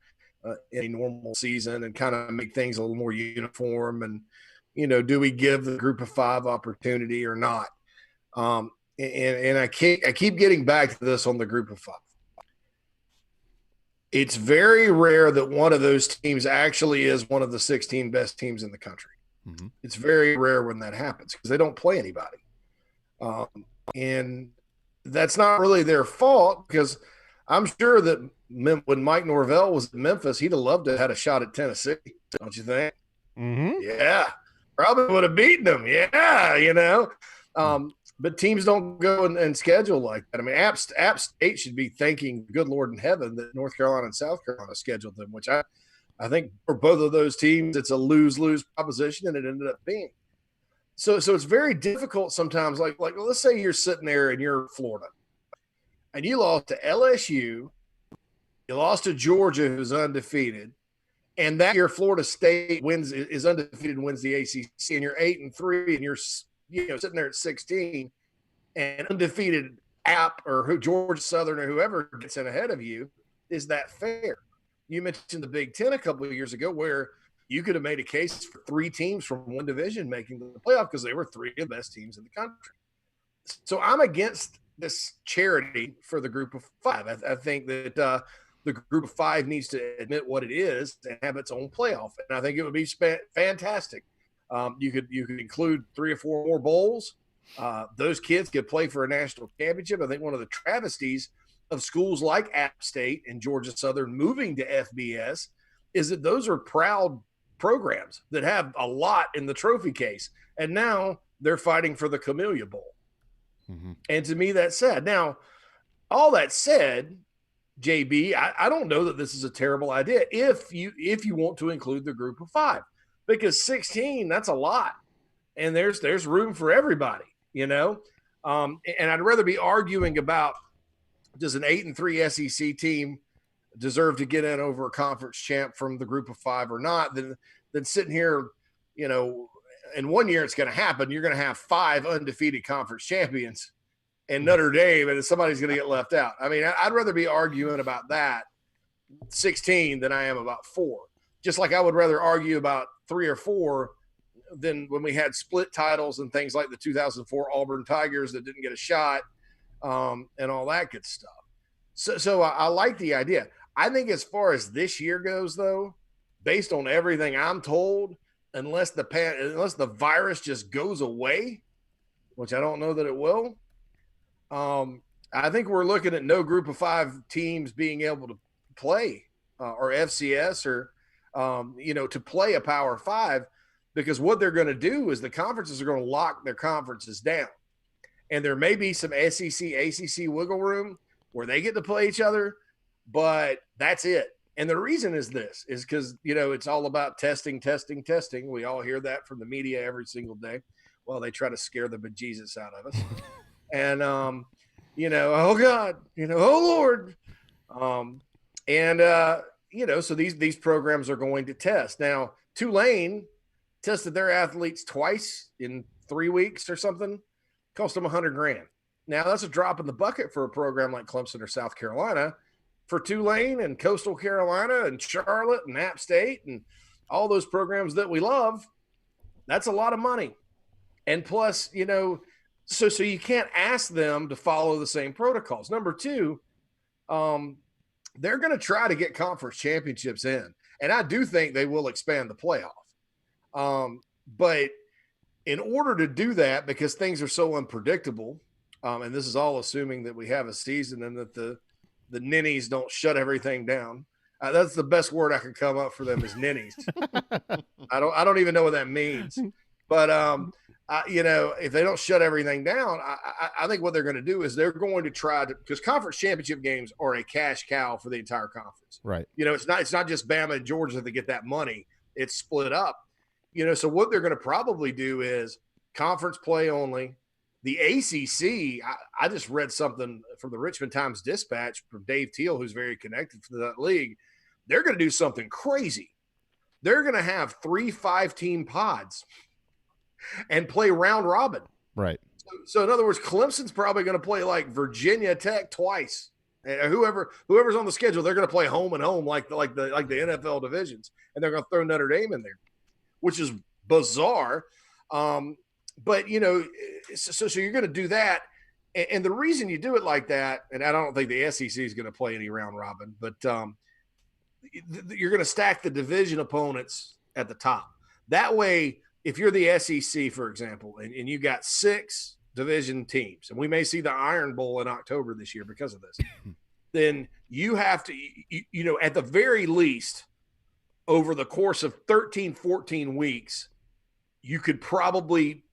in a normal season and kind of make things a little more uniform, and do we give the group of 5 opportunity or not? And I keep getting back to this on the group of 5. It's very rare that one of those teams actually is one of the 16 best teams in the country. Mm-hmm. It's very rare when that happens because they don't play anybody. And that's not really their fault, because I'm sure that when Mike Norvell was at Memphis, he'd have loved to have had a shot at Tennessee, don't you think? Mm-hmm. Yeah, probably would have beaten them. Yeah, but teams don't go and schedule like that. I mean, App State should be thanking good Lord in heaven that North Carolina and South Carolina scheduled them, which I think for both of those teams, it's a lose-lose proposition, and it ended up being. So it's very difficult sometimes. Like let's say you're sitting there and you're Florida, and you lost to LSU, you lost to Georgia, who's undefeated, and that year Florida State is undefeated and wins the ACC, and you're 8-3, and you're sitting there at 16, and undefeated App or Georgia Southern or whoever gets in ahead of you. Is that fair? You mentioned the Big Ten a couple of years ago, where you could have made a case for 3 teams from one division making the playoff because they were 3 of the best teams in the country. So I'm against this charity for the group of 5. I think that the group of 5 needs to admit what it is and have its own playoff. And I think it would be fantastic. You could include 3 or 4 more bowls. Those kids could play for a national championship. I think one of the travesties of schools like App State and Georgia Southern moving to FBS is that those are proud programs that have a lot in the trophy case, and now they're fighting for the Camellia Bowl. Mm-hmm. And to me, that's sad. Now, all that said, JB, I don't know that this is a terrible idea if you want to include the group of 5, because 16, that's a lot, and there's room for everybody, and I'd rather be arguing about, does an 8-3 SEC team deserve to get in over a conference champ from the group of 5 or not, than sitting here, in 1 year it's going to happen. You're going to have 5 undefeated conference champions and Notre Dame, and somebody's going to get left out. I mean, I'd rather be arguing about that 16 than I am about 4. Just like I would rather argue about 3 or 4 than when we had split titles and things like the 2004 Auburn Tigers that didn't get a shot, and all that good stuff. So I like the idea. I think as far as this year goes, though, based on everything I'm told, unless the virus just goes away, which I don't know that it will, I think we're looking at no group of 5 teams being able to play or FCS or to play a Power 5, because what they're going to do is the conferences are going to lock their conferences down, and there may be some SEC, ACC wiggle room where they get to play each other, but that's it. And the reason is because, it's all about testing. We all hear that from the media every single day. Well, they try to scare the bejesus out of us. And, oh God, oh Lord. So these programs are going to test. Now, Tulane tested their athletes twice in 3 weeks or something, cost them $100,000. Now, that's a drop in the bucket for a program like Clemson or South Carolina. For Tulane and Coastal Carolina and Charlotte and App State and all those programs that we love, that's a lot of money. And plus, so you can't ask them to follow the same protocols. Number 2, they're going to try to get conference championships in. And I do think they will expand the playoff. But in order to do that, because things are so unpredictable, and this is all assuming that we have a season and that the ninnies don't shut everything down. That's the best word I can come up for them is ninnies. I don't even know what that means. But, if they don't shut everything down, I think what they're going to do is they're going to try to – because conference championship games are a cash cow for the entire conference. Right. It's not just Bama and Georgia that get that money. It's split up. So what they're going to probably do is conference play only. The ACC, I just read something from the Richmond Times-Dispatch from Dave Teal, who's very connected to that league. They're going to do something crazy. They're going to have 3 5-team pods and play round robin. Right. So in other words, Clemson's probably going to play like Virginia Tech twice. And whoever's on the schedule, they're going to play home and home like the NFL divisions, and they're going to throw Notre Dame in there, which is bizarre. But so you're going to do that, and the reason you do it like that, and I don't think the SEC is going to play any round robin, but you're going to stack the division opponents at the top. That way, if you're the SEC, for example, and you got 6 division teams, and we may see the Iron Bowl in October this year because of this, then you have to, at the very least, over the course of 13, 14 weeks, you could probably,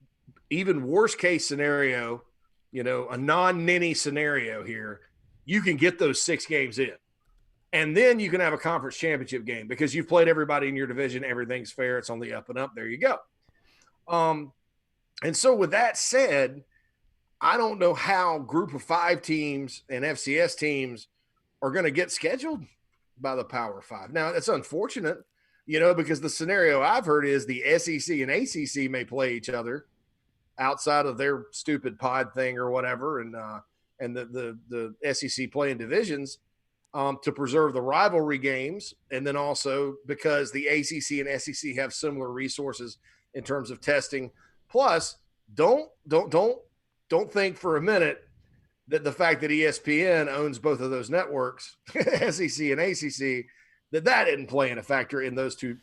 even worst case scenario, a non-ninny scenario here, you can get those 6 games in. And then you can have a conference championship game because you've played everybody in your division. Everything's fair. It's on the up and up. There you go. And so with that said, I don't know how group of 5 teams and FCS teams are going to get scheduled by the Power 5. Now, it's unfortunate, because the scenario I've heard is the SEC and ACC may play each other outside of their stupid pod thing or whatever, and the SEC playing divisions to preserve the rivalry games, and then also because the ACC and SEC have similar resources in terms of testing. Plus, don't think for a minute that the fact that ESPN owns both of those networks, SEC and ACC, that didn't play in a factor in those two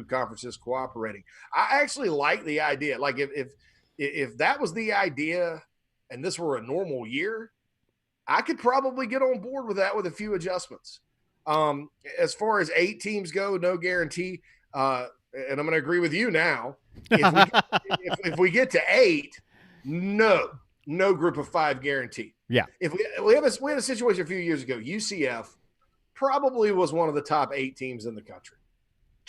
conferences cooperating. I actually like the idea. Like if that was the idea and this were a normal year, I could probably get on board with that with a few adjustments. As far as 8 teams go, no guarantee. And I'm going to agree with you now. If we get to 8, no group of 5 guaranteed. Yeah. If we had a situation a few years ago, UCF probably was one of the top 8 teams in the country.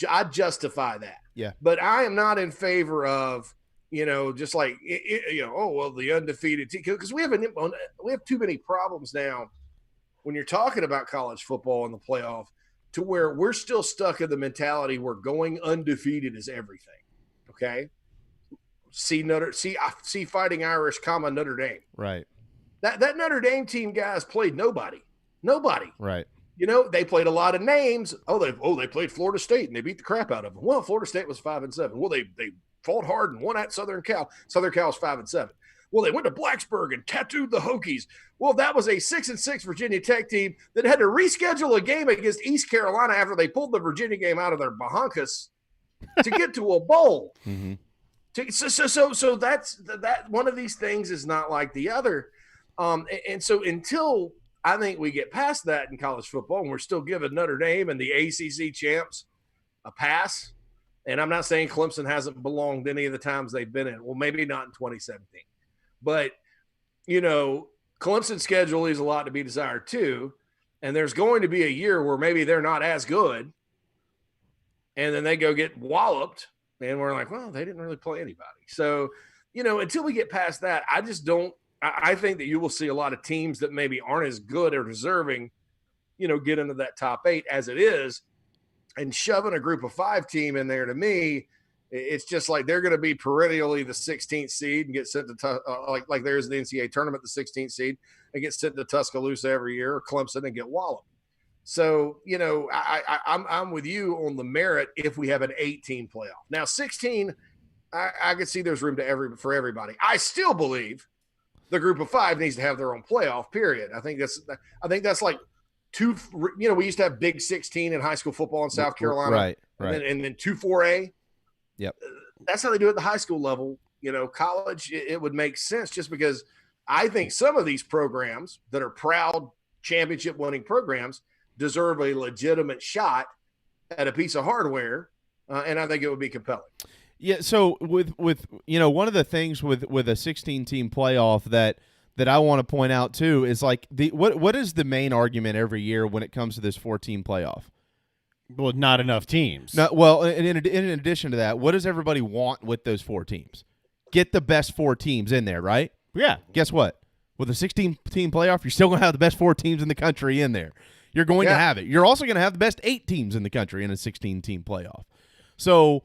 I'd justify that. Yeah. But I am not in favor of, just like, the undefeated team, because we have too many problems now when you're talking about college football in the playoff, to where we're still stuck in the mentality where going undefeated is everything. Okay. See Fighting Irish, Notre Dame. Right. That Notre Dame team, guys, played nobody. Right. They played a lot of names. They played Florida State and they beat the crap out of them. Well, Florida State was 5-7. Well, they fought hard and won at Southern Cal. Southern Cal was 5-7. Well, they went to Blacksburg and tattooed the Hokies. Well, that was a 6-6 Virginia Tech team that had to reschedule a game against East Carolina after they pulled the Virginia game out of their bahunkus to get to a bowl. Mm-hmm. So that's that. One of these things is not like the other. And so until I think we get past that in college football, and we're still giving Notre Dame and the ACC champs a pass. And I'm not saying Clemson hasn't belonged any of the times they've been in. Well, maybe not in 2017. But, Clemson's schedule leaves a lot to be desired too. And there's going to be a year where maybe they're not as good. And then they go get walloped. And we're like, well, they didn't really play anybody. So, until we get past that, I just don't – I think that you will see a lot of teams that maybe aren't as good or deserving, get into that top 8 as it is. And shoving a group of 5 team in there, to me, it's just like they're going to be perennially the 16th seed and get sent to like there's the NCAA tournament, the 16th seed, and get sent to Tuscaloosa every year, or Clemson, and get walloped. So, I'm with you on the merit if we have an 8-team playoff. Now, 16, I could see there's room for everybody. I still believe the group of 5 needs to have their own playoff, period. I think that's like we used to have Big 16 in high school football in South Carolina. Right. And then 2 4A. Yep. That's how they do it at the high school level. College, it would make sense just because I think some of these programs that are proud championship winning programs deserve a legitimate shot at a piece of hardware. And I think it would be compelling. Yeah. So with one of the things with a 16-team playoff that I want to point out too is like what is the main argument every year when it comes to this 4-team playoff? Well, not enough teams. No, well, in addition to that, what does everybody want with those 4 teams? Get the best 4 teams in there, right? Yeah. Guess what? With a 16-team playoff, you're still going to have the best 4 teams in the country in there. You're going to have it. You're also going to have the best 8 teams in the country in a 16-team playoff. So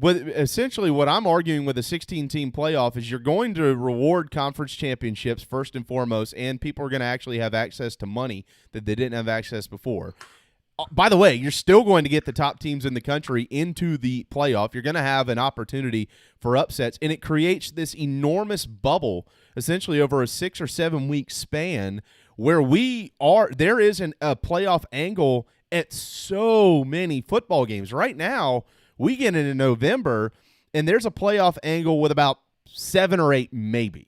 Essentially what I'm arguing with a 16-team playoff is you're going to reward conference championships first and foremost, and people are going to actually have access to money that they didn't have access before. By the way, you're still going to get the top teams in the country into the playoff. You're going to have an opportunity for upsets, and it creates this enormous bubble essentially over a 6 or 7 week span where there is a playoff angle at so many football games. Right now, we get into November, and there's a playoff angle with about 7 or 8 maybe.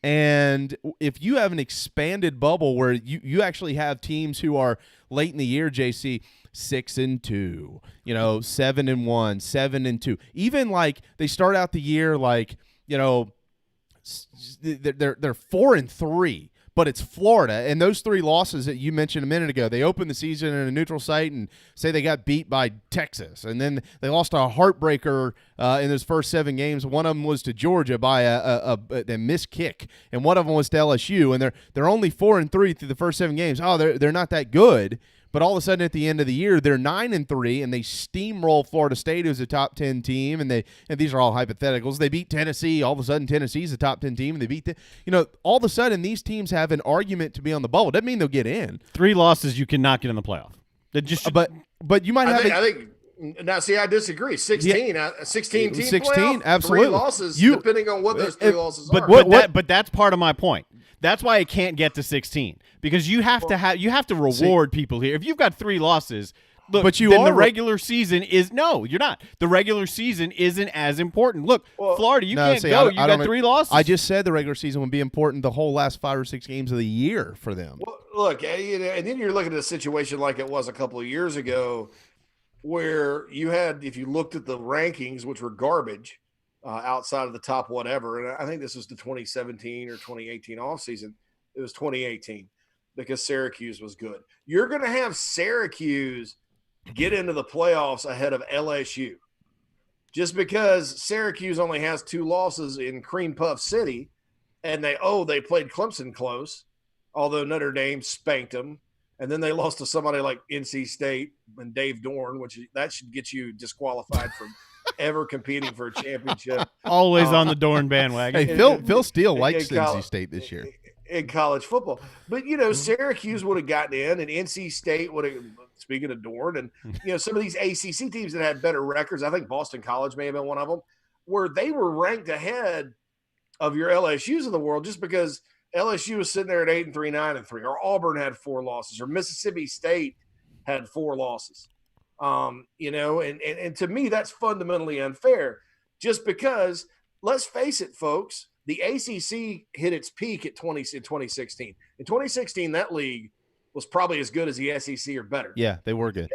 And if you have an expanded bubble where you actually have teams who are late in the year, JC, 6-2, 7-1, 7-2, even like they start out the year like, they're 4-3, but it's Florida, and those 3 losses that you mentioned a minute ago, they opened the season in a neutral site and say they got beat by Texas, and then they lost a heartbreaker in those first 7 games. One of them was to Georgia by a missed kick, and one of them was to LSU, and they're only 4-3 through the first 7 games. Oh, they're not that good. But all of a sudden, at the end of the year, they're 9-3, and they steamroll Florida State, who's a top 10 team. And these are all hypotheticals. They beat Tennessee. All of a sudden, Tennessee's a top 10 team, and they beat all of a sudden, these teams have an argument to be on the bubble. Doesn't mean they'll get in. 3 losses, you cannot get in the playoff. But you might have. I think. Now, see, I disagree. 16 team 16, playoff, absolutely. 3 losses, depending on what those 3 losses are. But that's part of my point. That's why it can't get to 16, because you have to reward people here. If you've got 3 losses, look, but the regular season is you're not. The regular season isn't as important. Look, Florida, you can't go. You got 3 losses. I just said the regular season would be important the whole last 5 or 6 games of the year for them. Well, look, and then you're looking at a situation like it was a couple of years ago, where you had, if you looked at the rankings, which were garbage, outside of the top whatever, and I think this was the 2017 or 2018 offseason. It was 2018 because Syracuse was good. You're going to have Syracuse get into the playoffs ahead of LSU just because Syracuse only has 2 losses in Cream Puff City, and they played Clemson close, although Notre Dame spanked them. And then they lost to somebody like NC State and Dave Dorn, that should get you disqualified from ever competing for a championship. Always on the Dorn bandwagon. Hey, Phil Steele likes NC State this year in college football. But, Syracuse would have gotten in, and NC State would have, speaking of Dorn, and, some of these ACC teams that had better records, I think Boston College may have been one of them, where they were ranked ahead of your LSUs of the world just because LSU was sitting there at 8-3, 9-3, or Auburn had 4 losses, or Mississippi State had 4 losses. And to me, that's fundamentally unfair just because, let's face it, folks, the ACC hit its peak in 2016. In 2016, that league was probably as good as the SEC or better. Yeah, they were good.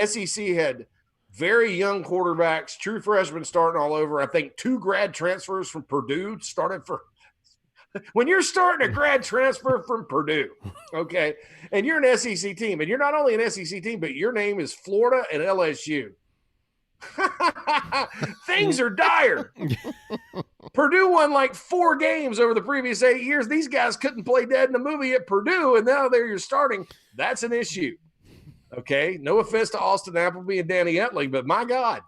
SEC had very young quarterbacks, true freshmen starting all over. I think 2 grad transfers from Purdue started for – when you're starting a grad transfer from Purdue, okay, and you're an SEC team, and you're not only an SEC team, but your name is Florida and LSU. Things are dire. Purdue won like 4 games over the previous 8 years. These guys couldn't play dead in the movie at Purdue, and now you're starting. That's an issue. Okay, no offense to Austin Appleby and Danny Etling, but my God.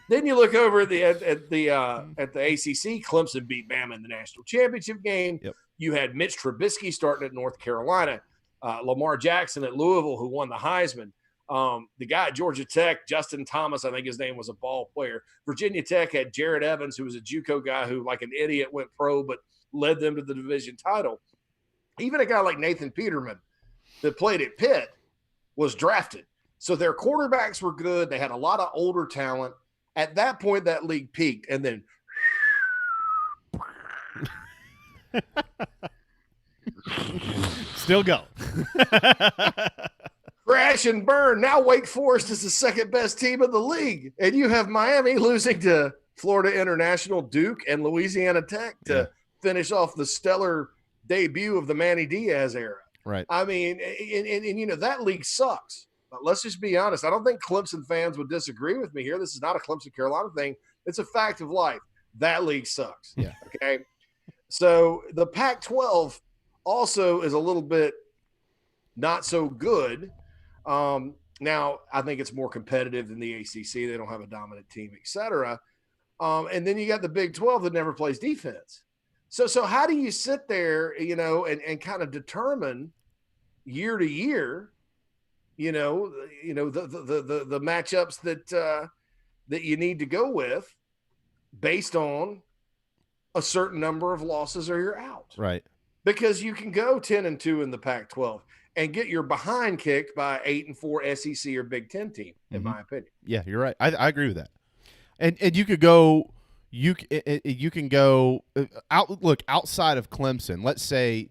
Then you look over at the ACC. Clemson beat Bama in the national championship game. Yep. You had Mitch Trubisky starting at North Carolina, Lamar Jackson at Louisville, who won the Heisman. The guy at Georgia Tech, Justin Thomas, I think his name was a ball player. Virginia Tech had Jared Evans, who was a JUCO guy who, like an idiot, went pro but led them to the division title. Even a guy like Nathan Peterman that played at Pitt was drafted. So their quarterbacks were good. They had a lot of older talent. At that point, that league peaked, and then still go. Crash and burn. Now Wake Forest is the second best team in the league, and you have Miami losing to Florida International, Duke, and Louisiana Tech to finish off the stellar debut of the Manny Diaz era. Right. I mean, and that league sucks. But let's just be honest. I don't think Clemson fans would disagree with me here. This is not a Clemson Carolina thing. It's a fact of life. That league sucks. Yeah. Okay. So the Pac-12 also is a little bit not so good. Now, I think it's more competitive than the ACC. They don't have a dominant team, et cetera. And then you got the Big 12 that never plays defense. So how do you sit there, and kind of determine year to year, the matchups that you need to go with based on a certain number of losses or you're out. Right. Because you can go 10-2 in the Pac-12 and get your behind kicked by 8-4 SEC or Big Ten team, in my opinion. Yeah, you're right. I agree with that. And you could go you can go outside of Clemson. Let's say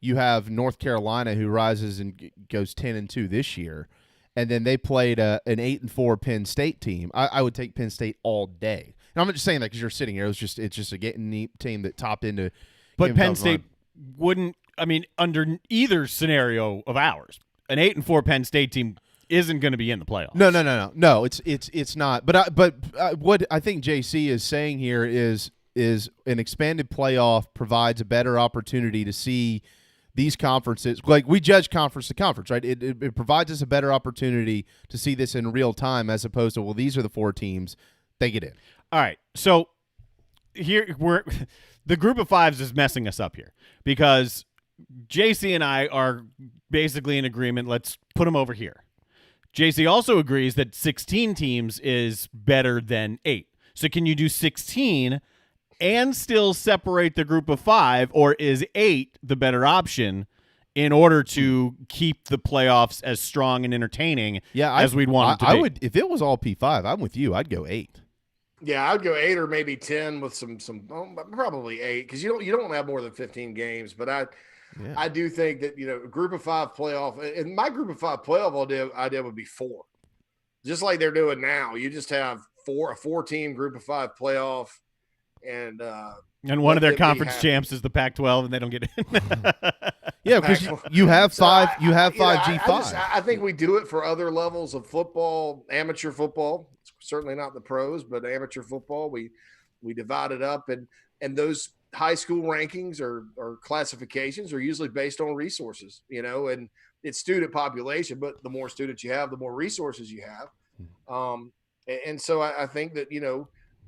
you have North Carolina who rises and goes 10-2 this year, and then they played an 8-4 Penn State team. I would take Penn State all day. And I'm not just saying that because you're sitting here. It's just a getting neat team that topped into. But Penn State wouldn't. I mean, under either scenario of ours, an 8-4 Penn State team isn't going to be in the playoffs. No. It's not. But what I think JC is saying here is an expanded playoff provides a better opportunity to see these conferences. Like, we judge conference to conference, right? It provides us a better opportunity to see this in real time as opposed to, well, these are the 4 teams, they get in. All right, so here the group of 5s is messing us up here because JC and I are basically in agreement. Let's put them over here. JC also agrees that 16 teams is better than 8. So can you do 16 and still separate the group of 5, or is 8 the better option in order to keep the playoffs as strong and entertaining as we'd want it to be? I would, if it was all P5, I'm with you. I'd go 8. Yeah, I'd go 8 or maybe 10 with some probably 8 because you don't have more than 15 games. But I do think that group of 5 playoff, and my group of 5 playoff idea would be 4, just like they're doing now. You just have a 4-team group of 5 playoff, and one of their conference champs is the Pac-12, and they don't get in. Yeah, because you have 5. You have 5 G5. I think we do it for other levels of football, amateur football. Certainly not the pros, but amateur football. We divide it up, and those high school rankings or classifications are usually based on resources, and it's student population. But the more students you have, the more resources you have. And so I think that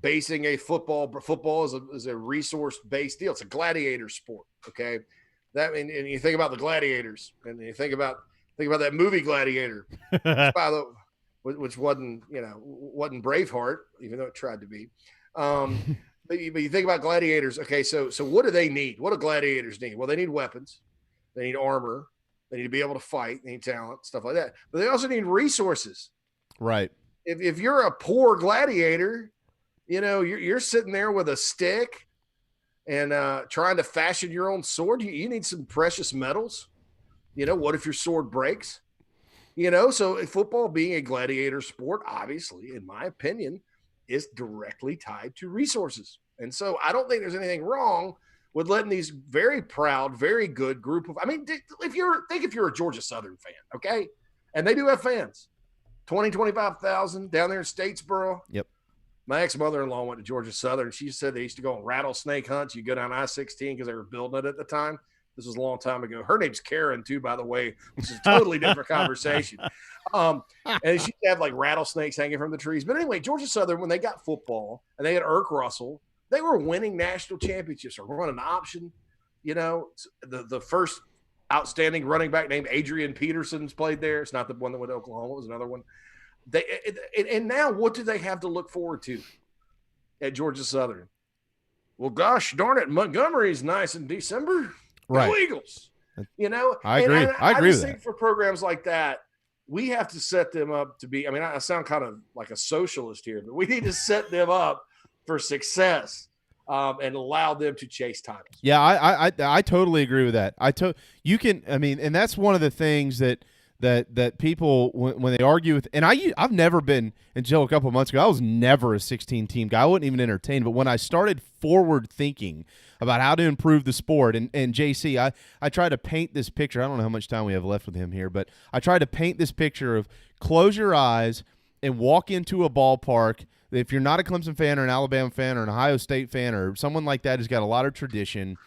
basing a football is a resource based deal. It's a gladiator sport. Okay, and you think about the gladiators, and you think about that movie Gladiator, which wasn't Braveheart, even though it tried to be. But you think about gladiators. Okay, so what do they need? What do gladiators need? Well, they need weapons, they need armor, they need to be able to fight, they need talent, stuff like that. But they also need resources. Right. If you're a poor gladiator, you're sitting there with a stick and trying to fashion your own sword. You need some precious metals. What if your sword breaks? So football being a gladiator sport, obviously, in my opinion, is directly tied to resources. And so I don't think there's anything wrong with letting these very proud, very good group of, if you're a Georgia Southern fan, okay? And they do have fans, 25,000 down there in Statesboro. Yep. My ex-mother-in-law went to Georgia Southern. She said they used to go on rattlesnake hunts. You go down I-16 because they were building it at the time. This was a long time ago. Her name's Karen, too, by the way, which is a totally different conversation. And she'd have like rattlesnakes hanging from the trees. But anyway, Georgia Southern, when they got football and they had Irk Russell, they were winning national championships or running option. The first outstanding running back named Adrian Peterson's played there. It's not the one that went to Oklahoma. It was another one. And now what do they have to look forward to at Georgia Southern? Well, gosh darn it, Montgomery's nice in December. Right. Go Eagles. I agree. I agree with that. Think for programs like that, we have to set them up to be. I sound kind of like a socialist here, but we need to set them up for success and allow them to chase titles. Yeah, I totally agree with that. And that's one of the things that people when they argue with, and I've never been, until a couple of months ago, I was never a 16-team guy. I wasn't even entertained. But when I started forward thinking about how to improve the sport, and JC, I try to paint this picture. I don't know how much time we have left with him here, but I try to paint this picture of close your eyes and walk into a ballpark. If you're not a Clemson fan or an Alabama fan or an Ohio State fan or someone like that who's got a lot of tradition,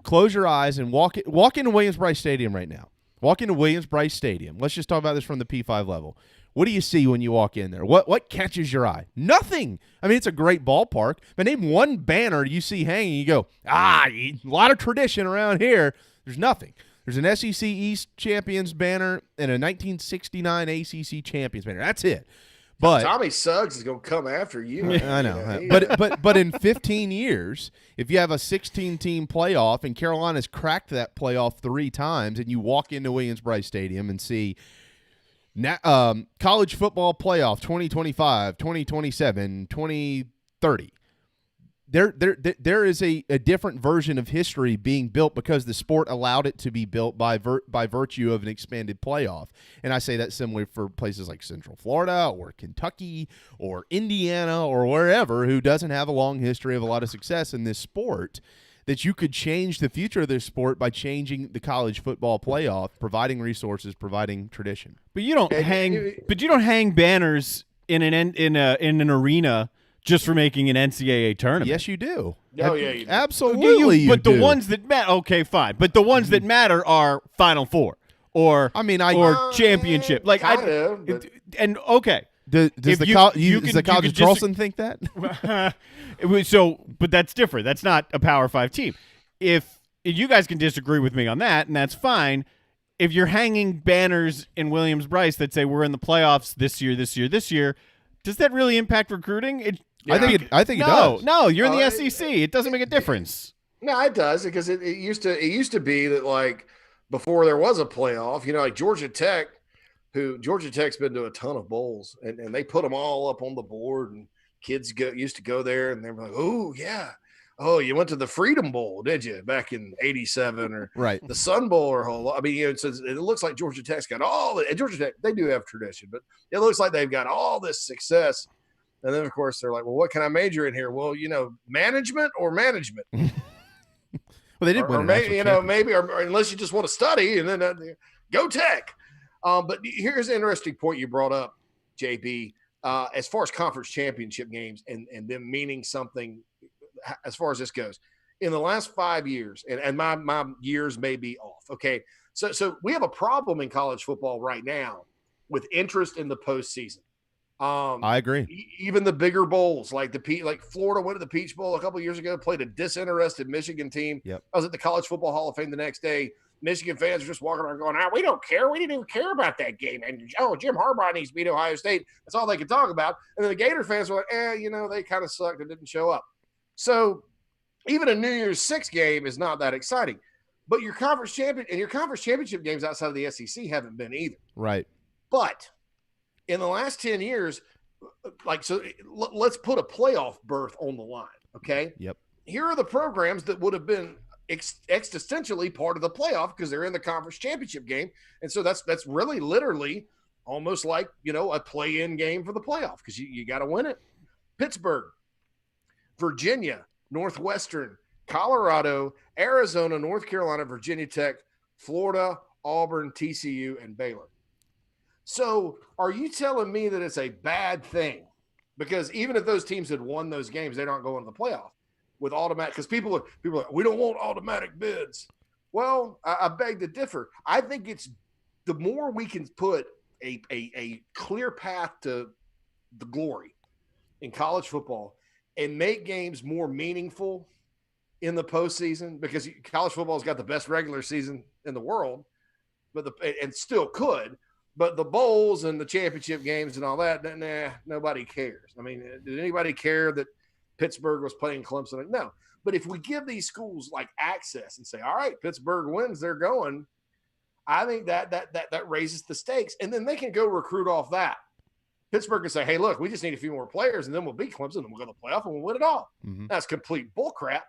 close your eyes and walk into Williams-Brice Stadium right now. Walk into Williams-Brice Stadium. Let's just talk about this from the P5 level. What do you see when you walk in there? What catches your eye? Nothing. I mean, it's a great ballpark, but name one banner you see hanging. You go, a lot of tradition around here. There's nothing. There's an SEC East Champions banner and a 1969 ACC Champions banner. That's it. But Tommy Suggs is going to come after you. I know. But in 15 years, if you have a 16-team playoff and Carolina's cracked that playoff 3 times, and you walk into Williams-Brice Stadium and see college football playoff 2025, 2027, 2030. There is a different version of history being built because the sport allowed it to be built by virtue of an expanded playoff. And I say that similarly for places like Central Florida or Kentucky or Indiana or wherever who doesn't have a long history of a lot of success in this sport, that you could change the future of this sport by changing the college football playoff, providing resources, providing tradition. But you don't hang banners in an arena just for making an NCAA tournament. Yes, you do. Oh, yeah, you do. Absolutely, you But do. the ones that matter, okay, fine. But the ones that matter are Final Four or championship. Like kind of, but... and okay. Does the College of Charleston think that? But that's different. That's not a Power 5 team. If you guys can disagree with me on that, and that's fine. If you're hanging banners in Williams-Brice that say we're in the playoffs this year, does that really impact recruiting? I think it does. No, you're in the SEC. It doesn't make a difference. No, it does, because it used to be that, like, before there was a playoff, like Georgia Tech's been to a ton of bowls, and they put them all up on the board, and kids used to go there, and they were like, oh yeah, oh, you went to the Freedom Bowl, did you, back in '87, or right, the Sun Bowl, or whole? I mean, it looks like Georgia Tech's got all the, and Georgia Tech, they do have tradition, but it looks like they've got all this success. And then, of course, they're like, well, what can I major in here? Well, management or management. Well, they did win. Maybe, or unless you just want to study, and then go Tech. But here's an interesting point you brought up, JB, as far as conference championship games and them meaning something as far as this goes. In the last 5 years, and my years may be off, okay? So we have a problem in college football right now with interest in the postseason. I agree. Even the bigger bowls, like Florida went to the Peach Bowl a couple of years ago, played a disinterested Michigan team. Yep. I was at the College Football Hall of Fame the next day. Michigan fans are just walking around going, we don't care. We didn't even care about that game. And, Jim Harbaugh needs to beat Ohio State. That's all they could talk about. And then the Gator fans were like, they kind of sucked and didn't show up. So even a New Year's Six game is not that exciting. But your conference championship games outside of the SEC haven't been either. Right. But in the last 10 years, let's put a playoff berth on the line, okay? Yep. Here are the programs that would have been existentially part of the playoff because they're in the conference championship game. And so that's really literally almost like, a play-in game for the playoff because you got to win it. Pittsburgh, Virginia, Northwestern, Colorado, Arizona, North Carolina, Virginia Tech, Florida, Auburn, TCU, and Baylor. So are you telling me that it's a bad thing? Because even if those teams had won those games, they don't go into the playoff with automatic, because people are like, we don't want automatic bids. Well, I beg to differ. I think it's the more we can put a clear path to the glory in college football and make games more meaningful in the postseason, because college football has got the best regular season in the world, and still could. But the bowls and the championship games and all that, nobody cares. I mean, did anybody care that Pittsburgh was playing Clemson? No. But if we give these schools access and say, all right, Pittsburgh wins, they're going, I think that raises the stakes. And then they can go recruit off that. Pittsburgh can say, hey, look, we just need a few more players, and then we'll beat Clemson, and we'll go to the playoff, and we'll win it all. Mm-hmm. That's complete bullcrap.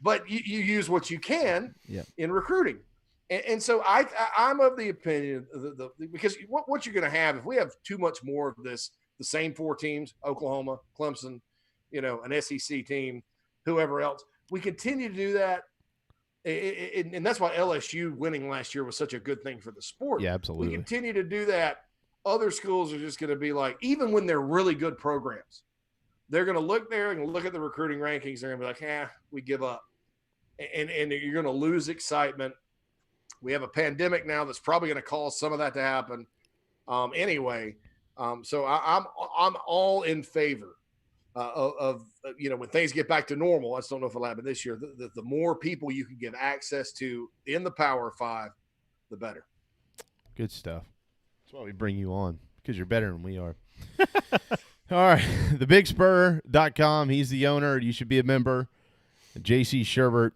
But you use what you can in recruiting. And so I'm of the opinion because what you're going to have if we have too much more of this, the same 4 teams, Oklahoma, Clemson, an SEC team, whoever else, we continue to do that. And that's why LSU winning last year was such a good thing for the sport. Yeah, absolutely. We continue to do that. Other schools are just going to be like, even when they're really good programs, they're going to look there and look at the recruiting rankings. They're going to be like, we give up. And you're going to lose excitement. We have a pandemic now that's probably going to cause some of that to happen. Anyway, so I'm all in favor of when things get back to normal. I just don't know if it'll happen this year. The more people you can give access to in the Power Five, the better. Good stuff. That's why we bring you on, because you're better than we are. All right, thebigspur.com. He's the owner. You should be a member. JC Sherbert.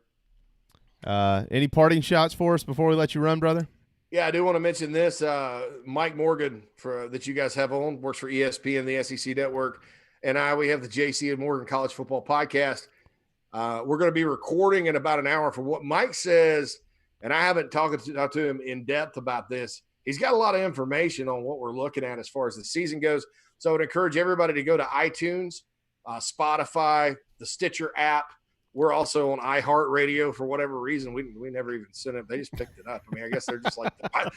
Any parting shots for us before we let you run, brother? Yeah, I do want to mention this. Mike Morgan, that you guys have on, works for ESPN, the SEC Network, and we have the JC and Morgan College Football Podcast. We're going to be recording in about an hour. For what Mike says, and I haven't talked to him in depth about this, he's got a lot of information on what we're looking at as far as the season goes. So I would encourage everybody to go to iTunes, Spotify, the Stitcher app. We're also on iHeartRadio for whatever reason. We never even sent it. They just picked it up. I mean, I guess they're just like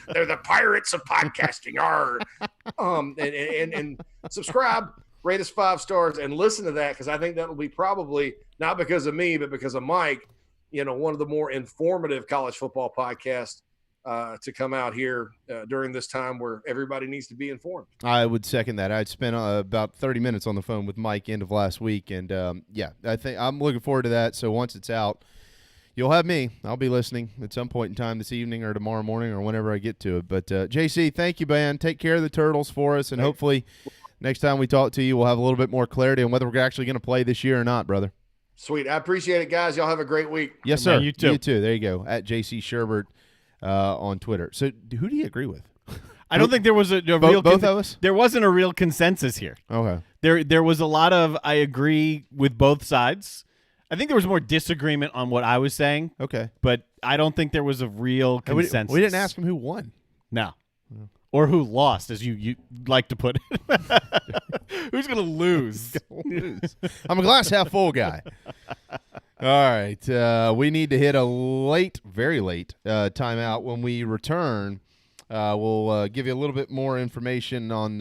they're the pirates of podcasting. And subscribe, rate us 5 stars, and listen to that, because I think that will be probably, not because of me, but because of Mike, one of the more informative college football podcasts to come out here during this time where everybody needs to be informed. I would second that. I'd spent about 30 minutes on the phone with Mike end of last week, and I think I'm looking forward to that. So once it's out, you'll have me. I'll be listening at some point in time this evening or tomorrow morning or whenever I get to it. But JC, thank you, man. Take care of the Turtles for us, and hopefully next time we talk to you, we'll have a little bit more clarity on whether we're actually going to play this year or not, brother. Sweet. I appreciate it, guys. Y'all have a great week. Yes, sir. Man, you too. You too. There you go. At JC Sherbert on Twitter. So who do you agree with? I don't think there was both of us. There wasn't a real consensus here. Okay. There was a lot of I agree with both sides. I think there was more disagreement on what I was saying. Okay. But I don't think there was a real consensus. We didn't ask him who won. No. Or who lost, as you like to put it. Who's going to lose? I'm a glass half full guy. All right. We need to hit a very late timeout. When we return, we'll give you a little bit more information on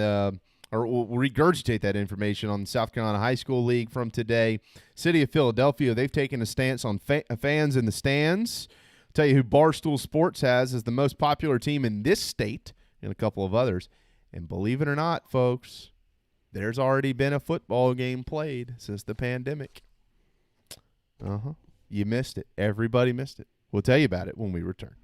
or we'll regurgitate that information on the South Carolina High School League from today. City of Philadelphia, they've taken a stance on fans in the stands. I'll tell you who Barstool Sports has as the most popular team in this state, and a couple of others. And believe it or not, folks, there's already been a football game played since the pandemic. You missed it. Everybody missed it. We'll tell you about it when we return.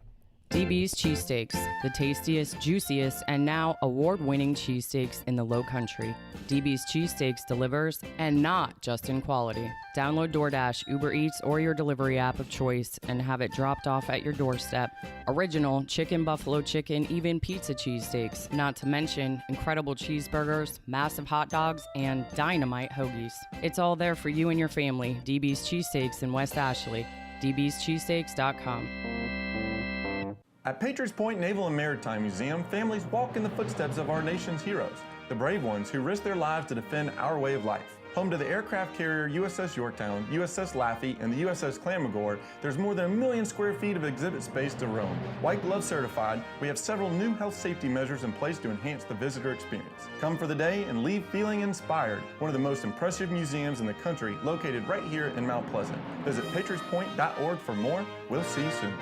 DB's Cheesesteaks, the tastiest, juiciest, and now award-winning cheesesteaks in the Low Country. DB's Cheesesteaks delivers, and not just in quality. Download DoorDash, Uber Eats, or your delivery app of choice and have it dropped off at your doorstep. Original chicken, buffalo chicken, even pizza cheesesteaks, not to mention incredible cheeseburgers, massive hot dogs, and dynamite hoagies. It's all there for you and your family. DB's Cheesesteaks in West Ashley. dbscheesesteaks.com. At Patriots Point Naval and Maritime Museum, families walk in the footsteps of our nation's heroes, the brave ones who risked their lives to defend our way of life. Home to the aircraft carrier USS Yorktown, USS Laffey, and the USS Clamagore, there's more than 1 million square feet of exhibit space to roam. White Glove certified, we have several new health safety measures in place to enhance the visitor experience. Come for the day and leave feeling inspired. One of the most impressive museums in the country, located right here in Mount Pleasant. Visit patriotspoint.org for more. We'll see you soon.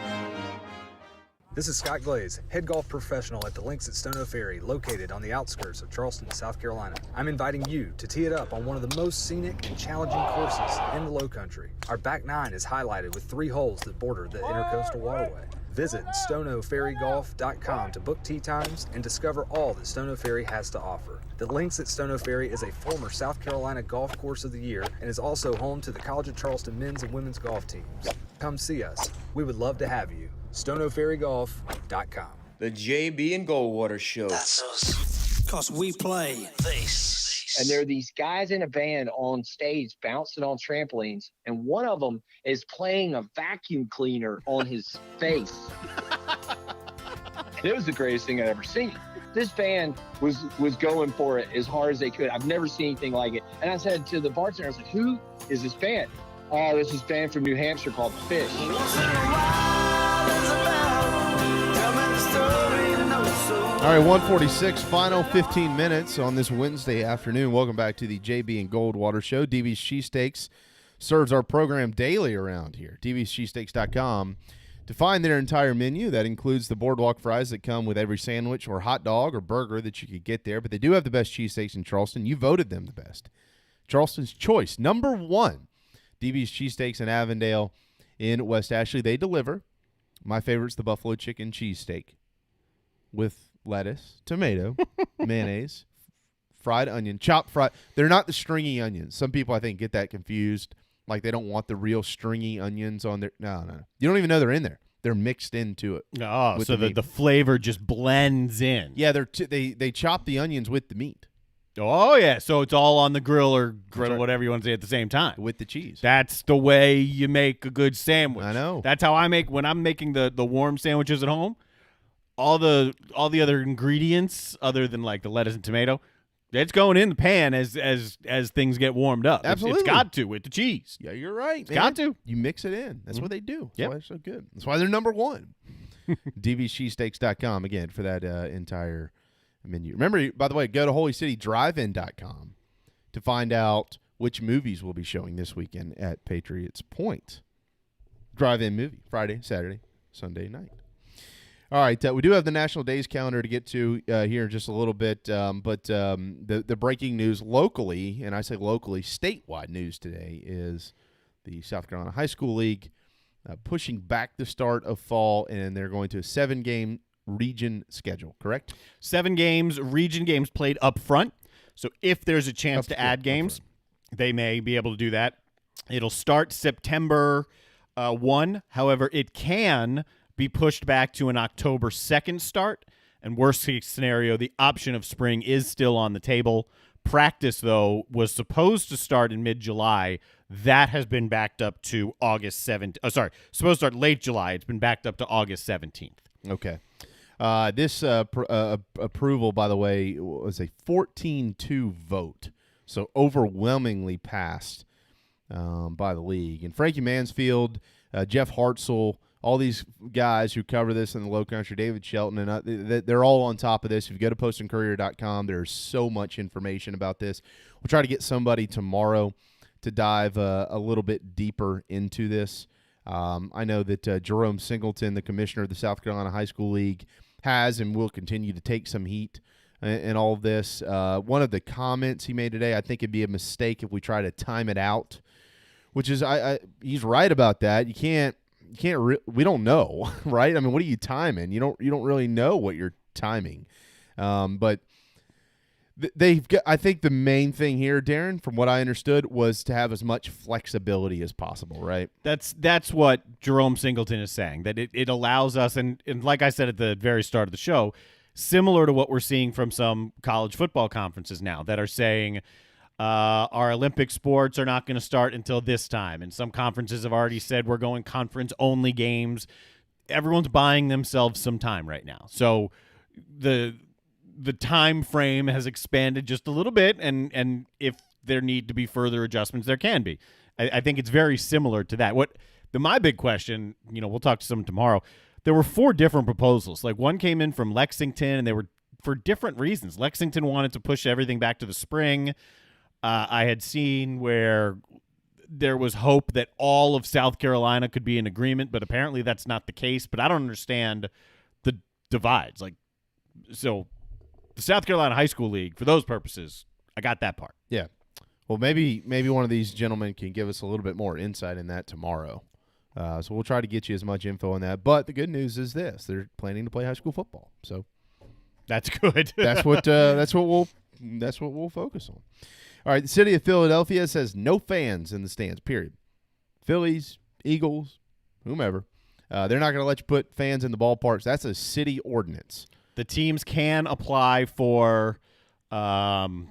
This is Scott Glaze, head golf professional at the links at Stono Ferry, located on the outskirts of Charleston, South Carolina. I'm inviting you to tee it up on one of the most scenic and challenging courses in the Low Country. Our back nine is highlighted with 3 holes that border the Intercoastal Waterway. Visit stonoferrygolf.com to book tee times and discover all that Stono Ferry has to offer. The links at Stono Ferry is a former South Carolina Golf Course of the Year and is also home to the College of Charleston men's and women's golf teams. Come see us. We would love to have you. stonoferrygolf.com. The JB and Goldwater Show. That's us. Because we play this. And there are these guys in a band on stage bouncing on trampolines, and one of them is playing a vacuum cleaner on his face. It was the greatest thing I'd ever seen. This band was going for it as hard as they could. I've never seen anything like it. And I said to the bartender, I was like, who is this band? Oh, this is a band from New Hampshire called Fish. All right, 146, final 15 minutes on this Wednesday afternoon. Welcome back to the JB and Goldwater Show. DB's Cheesesteaks serves our program daily around here. dbscheesesteaks.com. To find their entire menu, that includes the boardwalk fries that come with every sandwich or hot dog or burger that you could get there. But they do have the best cheesesteaks in Charleston. You voted them the best. Charleston's choice, number 1, DB's Cheesesteaks in Avondale in West Ashley. They deliver. My favorite's the buffalo chicken cheesesteak with lettuce, tomato, mayonnaise, fried onion, chopped fried. They're not the stringy onions. Some people, I think, get that confused. Like they don't want the real stringy onions on their. No. You don't even know they're in there. They're mixed into it. Oh, so the flavor just blends in. Yeah, they chop the onions with the meat. Oh, yeah. So it's all on the grill or whatever you want to say at the same time. With the cheese. That's the way you make a good sandwich. I know. That's how I make when I'm making the warm sandwiches at home. All the other ingredients other than like the lettuce and tomato, it's going in the pan as things get warmed up. Absolutely. It's got to with the cheese. Yeah, you're right. It's got to. You mix it in. That's what they do. That's Yep. why they're so good. That's why they're number 1. DBcheesesteaks.com, again, for that entire menu. Remember, by the way, go to holycitydrivein.com to find out which movies we'll be showing this weekend at Patriots Point. Drive-in movie, Friday, Saturday, Sunday night. All right, we do have the National Days calendar to get to here in just a little bit, but the breaking news locally, and I say locally, statewide news today is the South Carolina High School League pushing back the start of fall, and they're going to a 7-game region schedule, correct? 7 games, region games played up front. So if there's a chance to add games, they may be able to do that. It'll start September 1. However, it can be pushed back to an October 2nd start. And worst case scenario, the option of spring is still on the table. Practice, though, was supposed to start in mid-July. That has been backed up to August 7th. Oh, sorry, supposed to start late July. It's been backed up to August 17th. Okay. This approval, by the way, was a 14-2 vote, so overwhelmingly passed by the league. And Frankie Mansfield, Jeff Hartzell, all these guys who cover this in the Low Country, David Shelton, and they're all on top of this. If you go to postandcourier.com, there's so much information about this. We'll try to get somebody tomorrow to dive a little bit deeper into this. I know that Jerome Singleton, the commissioner of the South Carolina High School League, has and will continue to take some heat in all of this. One of the comments he made today, I think it'd be a mistake if we try to time it out, which is he's right about that. You can't. We don't know, right? I mean, what are you timing? You don't really know what you're timing. But they've got, I think the main thing here, Darren, from what I understood, was to have as much flexibility as possible, right? That's what Jerome Singleton is saying, that it allows us, and like I said at the very start of the show, similar to what we're seeing from some college football conferences now that are saying our Olympic sports are not going to start until this time. And some conferences have already said we're going conference-only games. Everyone's buying themselves some time right now. So the time frame has expanded just a little bit, and if there need to be further adjustments, there can be. I think it's very similar to that. My big question, we'll talk to some tomorrow. There were 4 different proposals. Like one came in from Lexington, and they were for different reasons. Lexington wanted to push everything back to the spring. I had seen where there was hope that all of South Carolina could be in agreement, but apparently that's not the case. But I don't understand the divides. So the South Carolina High School League, for those purposes, I got that part. Yeah. Well, maybe one of these gentlemen can give us a little bit more insight in that tomorrow. So we'll try to get you as much info on that. But the good news is this: they're planning to play high school football. So that's good. that's what we'll focus on. All right, the city of Philadelphia says no fans in the stands, period. Phillies, Eagles, whomever. They're not going to let you put fans in the ballparks. That's a city ordinance. The teams can apply for an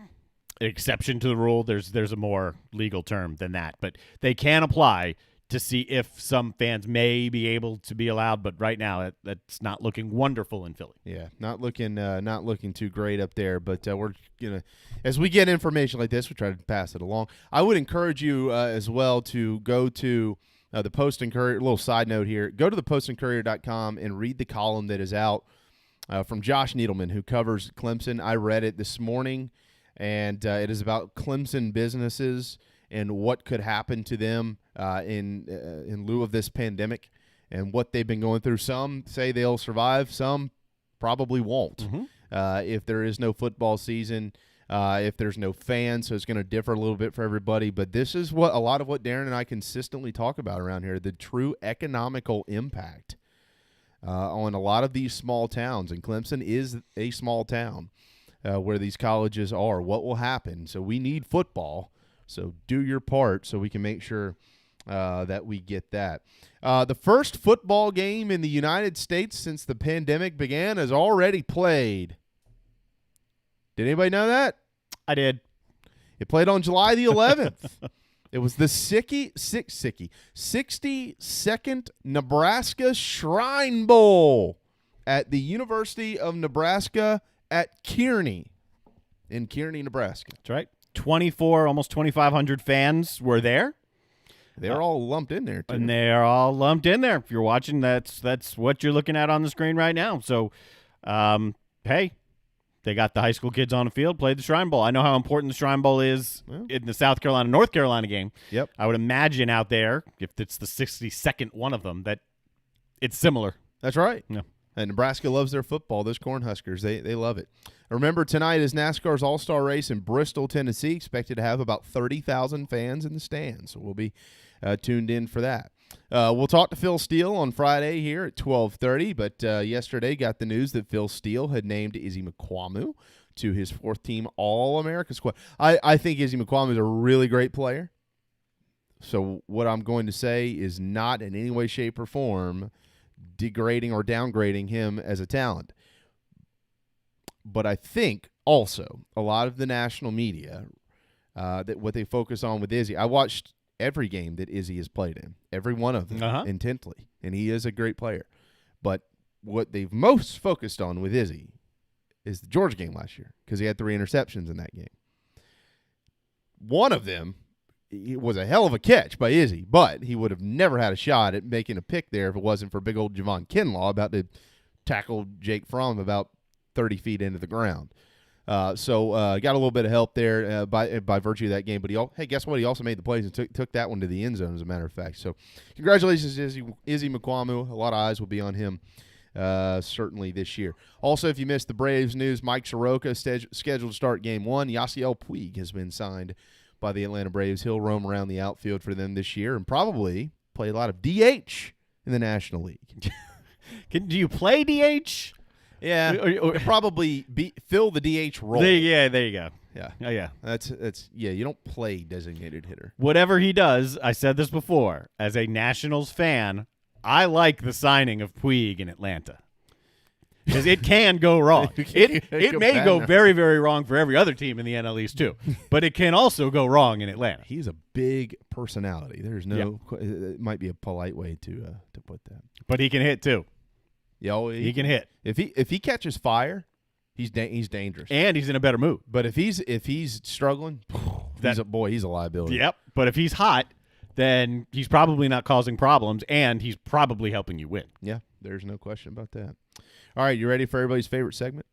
exception to the rule. There's a more legal term than that. But they can apply to see if some fans may be able to be allowed. But right now, that's not looking wonderful in Philly. Yeah, not looking too great up there. But we're as we get information like this, we try to pass it along. I would encourage you as well to go to the Post and Courier. A little side note here: go to the postandcourier.com and read the column that is out from Josh Needleman, who covers Clemson. I read it this morning, and it is about Clemson businesses and what could happen to them in lieu of this pandemic. and what they've been going through. Some say they'll survive. Some probably won't. If there is no football season, if there's no fans, so it's going to differ a little bit for everybody. But this is what a lot of what Darren and I consistently talk about around here, the true economical impact on a lot of these small towns. And Clemson is a small town where these colleges are. What will happen? So we need football. So do your part so we can make sure that we get that. The first football game in the United States since the pandemic began is already played. Did anybody know that? I did. It played on July the 11th. It was the 62nd Nebraska Shrine Bowl at the University of Nebraska at Kearney in Kearney, Nebraska. That's right. Almost 2,500 fans were there. They're all lumped in there, too. And they're all lumped in there. If you're watching, that's what you're looking at on the screen right now. So, hey, they got the high school kids on the field, played the Shrine Bowl. I know how important the Shrine Bowl is in the South Carolina-North Carolina game. Yep. I would imagine out there, if it's the 62nd one of them, that it's similar. That's right. Yeah. And Nebraska loves their football. Those Cornhuskers, they love it. Remember, tonight is NASCAR's All-Star Race in Bristol, Tennessee. Expected to have about 30,000 fans in the stands. So we'll be tuned in for that. We'll talk to Phil Steele on Friday here at 12:30, but yesterday got the news that Phil Steele had named Izzy McQuamu to his fourth-team All-America squad. I think Izzy McQuamu is a really great player. So what I'm going to say is not in any way, shape, or form degrading or downgrading him as a talent. But I think also a lot of the national media, that what they focus on with Izzy, I watched every game that Izzy has played in, every one of them intently, and he is a great player. But what they've most focused on with Izzy is the Georgia game last year because he had 3 interceptions in that game. One of them was a hell of a catch by Izzy, but he would have never had a shot at making a pick there if it wasn't for big old Javon Kinlaw about to tackle Jake Fromm about 30 feet into the ground. So got a little bit of help there by virtue of that game. But hey, guess what? He also made the plays and took that one to the end zone, as a matter of fact. So congratulations, Izzy McQuamu. A lot of eyes will be on him certainly this year. Also, if you missed the Braves news, Mike Soroka scheduled to start Game 1. Yasiel Puig has been signed by the Atlanta Braves. He'll roam around the outfield for them this year and probably play a lot of DH in the National League. Do you play DH? Yeah, or probably fill the DH role. There you go. Yeah. Oh, yeah. That's you don't play designated hitter. Whatever he does, I said this before, as a Nationals fan, I like the signing of Puig in Atlanta. Because it can go wrong. It may go very, very wrong for every other team in the NL East too, but it can also go wrong in Atlanta. He's a big personality. There's no it might be a polite way to put that. But he can hit too. Yeah, he can hit. If he catches fire, he's dangerous, and he's in a better mood. But if he's struggling, he's a liability. Yep. But if he's hot, then he's probably not causing problems, and he's probably helping you win. Yeah, there's no question about that. All right, you ready for everybody's favorite segment?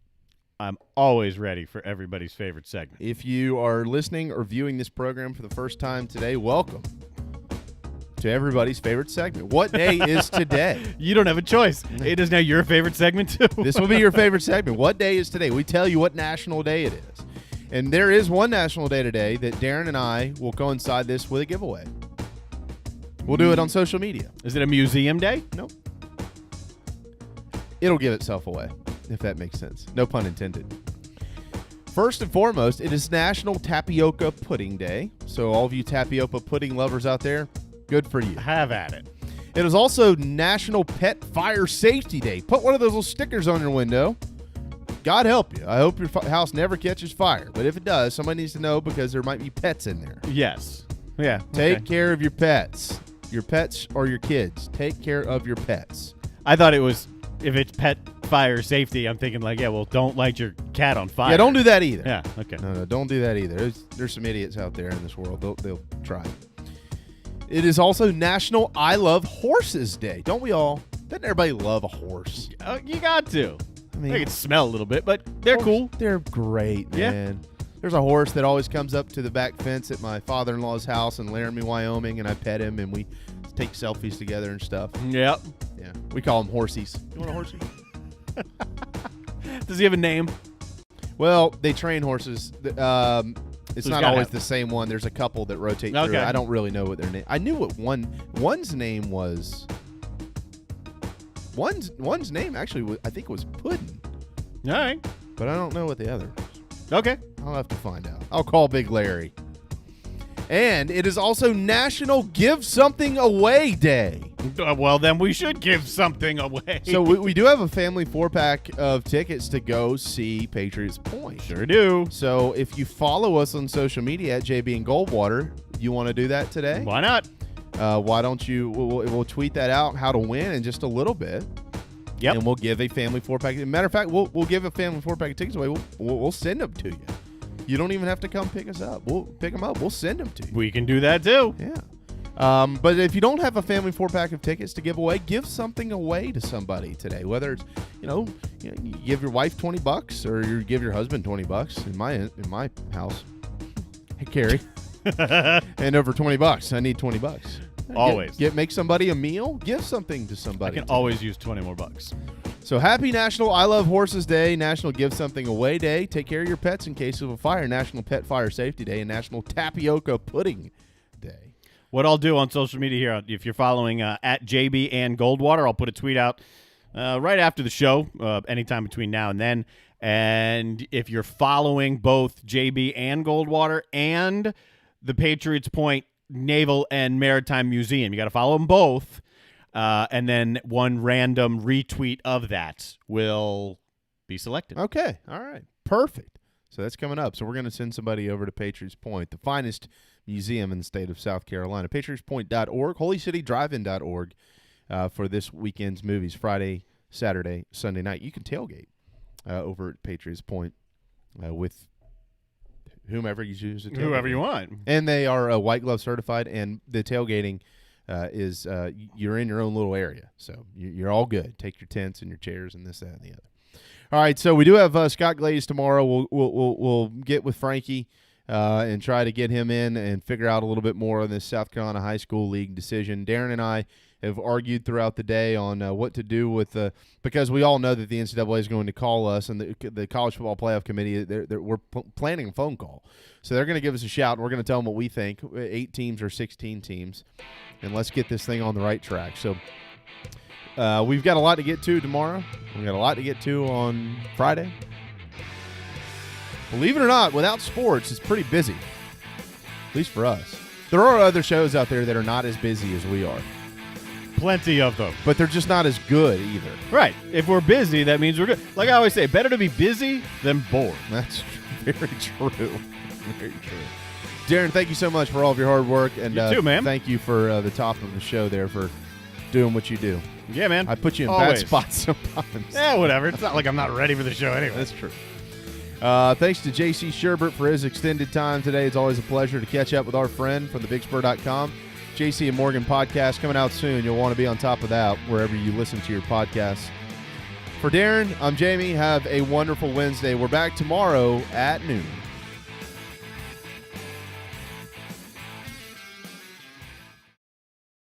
I'm always ready for everybody's favorite segment. If you are listening or viewing this program for the first time today, welcome to everybody's favorite segment. What day is today? You don't have a choice. It is now your favorite segment, too. This will be your favorite segment. What day is today? We tell you what national day it is. And there is one national day today that Darren and I will coincide this with a giveaway. We'll do it on social media. Is it a museum day? Nope. It'll give itself away, if that makes sense. No pun intended. First and foremost, it is National Tapioca Pudding Day. So all of you tapioca pudding lovers out there, good for you. Have at it. It is also National Pet Fire Safety Day. Put one of those little stickers on your window. God help you. I hope your house never catches fire. But if it does, somebody needs to know because there might be pets in there. Yes. Yeah. Take care of your pets. Your pets or your kids. Take care of your pets. I thought it was, if it's pet fire safety, I'm thinking like, yeah, well, don't light your cat on fire. Yeah, don't do that either. Yeah, okay. No, don't do that either. There's some idiots out there in this world. They'll try. It is also National I Love Horses Day. Don't we all? Doesn't everybody love a horse? You got to. I mean, they can smell a little bit, but they're cool. They're great, man. Yeah. There's a horse that always comes up to the back fence at my father-in-law's house in Laramie, Wyoming, and I pet him, and we take selfies together and stuff. Yep. Yeah, we call them horsies. You want a horsey? Does he have a name? Well, they train horses. It's So not always the same one. There's a couple that rotate through. I don't really know what their name. I knew what one's name was. One's name actually was, I think, was Puddin'. All right. But I don't know what the other was. Okay. I'll have to find out. I'll call Big Larry. And it is also National Give Something Away Day. Well, then we should give something away. So we do have a family 4-pack of tickets to go see Patriots Point. Sure do. So if you follow us on social media at JB and Goldwater, you want to do that today? Why not? Why don't you? We'll tweet that out, how to win, in just a little bit. Yep. And we'll give a family 4-pack. Matter of fact, we'll give a family 4-pack of tickets away. We'll send them to you. You don't even have to come pick us up. We'll pick them up. We'll send them to you. We can do that too. Yeah. But if you don't have a family 4-pack of tickets to give away, give something away to somebody today. Whether it's, you give your wife $20 or you give your husband $20. In my house, hey Carrie, and over $20. I need $20. Always. Make somebody a meal. Give something to somebody. I can always use 20 more bucks. So happy National I Love Horses Day, National Give Something Away Day, take care of your pets in case of a fire, National Pet Fire Safety Day, and National Tapioca Pudding Day. What I'll do on social media here, if you're following at JB and Goldwater, I'll put a tweet out right after the show, anytime between now and then. And if you're following both JB and Goldwater and the Patriots Point Naval and Maritime Museum, you got to follow them both. And then one random retweet of that will be selected. Okay. All right. Perfect. So that's coming up. So we're going to send somebody over to Patriots Point, the finest museum in the state of South Carolina. PatriotsPoint.org, HolyCityDriveIn.org for this weekend's movies, Friday, Saturday, Sunday night. You can tailgate over at Patriots Point with whomever you choose to tailgate. Whoever you want. And they are White Glove certified, and the tailgating is you're in your own little area. So you're all good. Take your tents and your chairs and this, that, and the other. All right, so we do have Scott Glaze tomorrow. We'll get with Frankie and try to get him in and figure out a little bit more on this South Carolina High School League decision. Darren and I have argued throughout the day on what to do with because we all know that the NCAA is going to call us, and the College Football Playoff Committee, we're planning a phone call. So they're going to give us a shout, and we're going to tell them what we think, 8 teams or 16 teams, and let's get this thing on the right track. So we've got a lot to get to tomorrow. We've got a lot to get to on Friday. Believe it or not, without sports, it's pretty busy, at least for us. There are other shows out there that are not as busy as we are. Plenty of them. But they're just not as good either. Right. If we're busy, that means we're good. Like I always say, better to be busy than bored. That's very true. Very true. Darren, thank you so much for all of your hard work. And you too, man. Thank you for the top of the show there for doing what you do. Yeah, man. I put you in Always. bad spots sometimes. Yeah, whatever. It's not like I'm not ready for the show anyway. That's true. Thanks to J.C. Sherbert for his extended time today. It's always a pleasure to catch up with our friend from thebigspur.com. JC and Morgan podcast coming out soon. You'll want to be on top of that wherever you listen to your podcasts. For Darren, I'm Jamie. Have a wonderful Wednesday. We're back tomorrow at noon.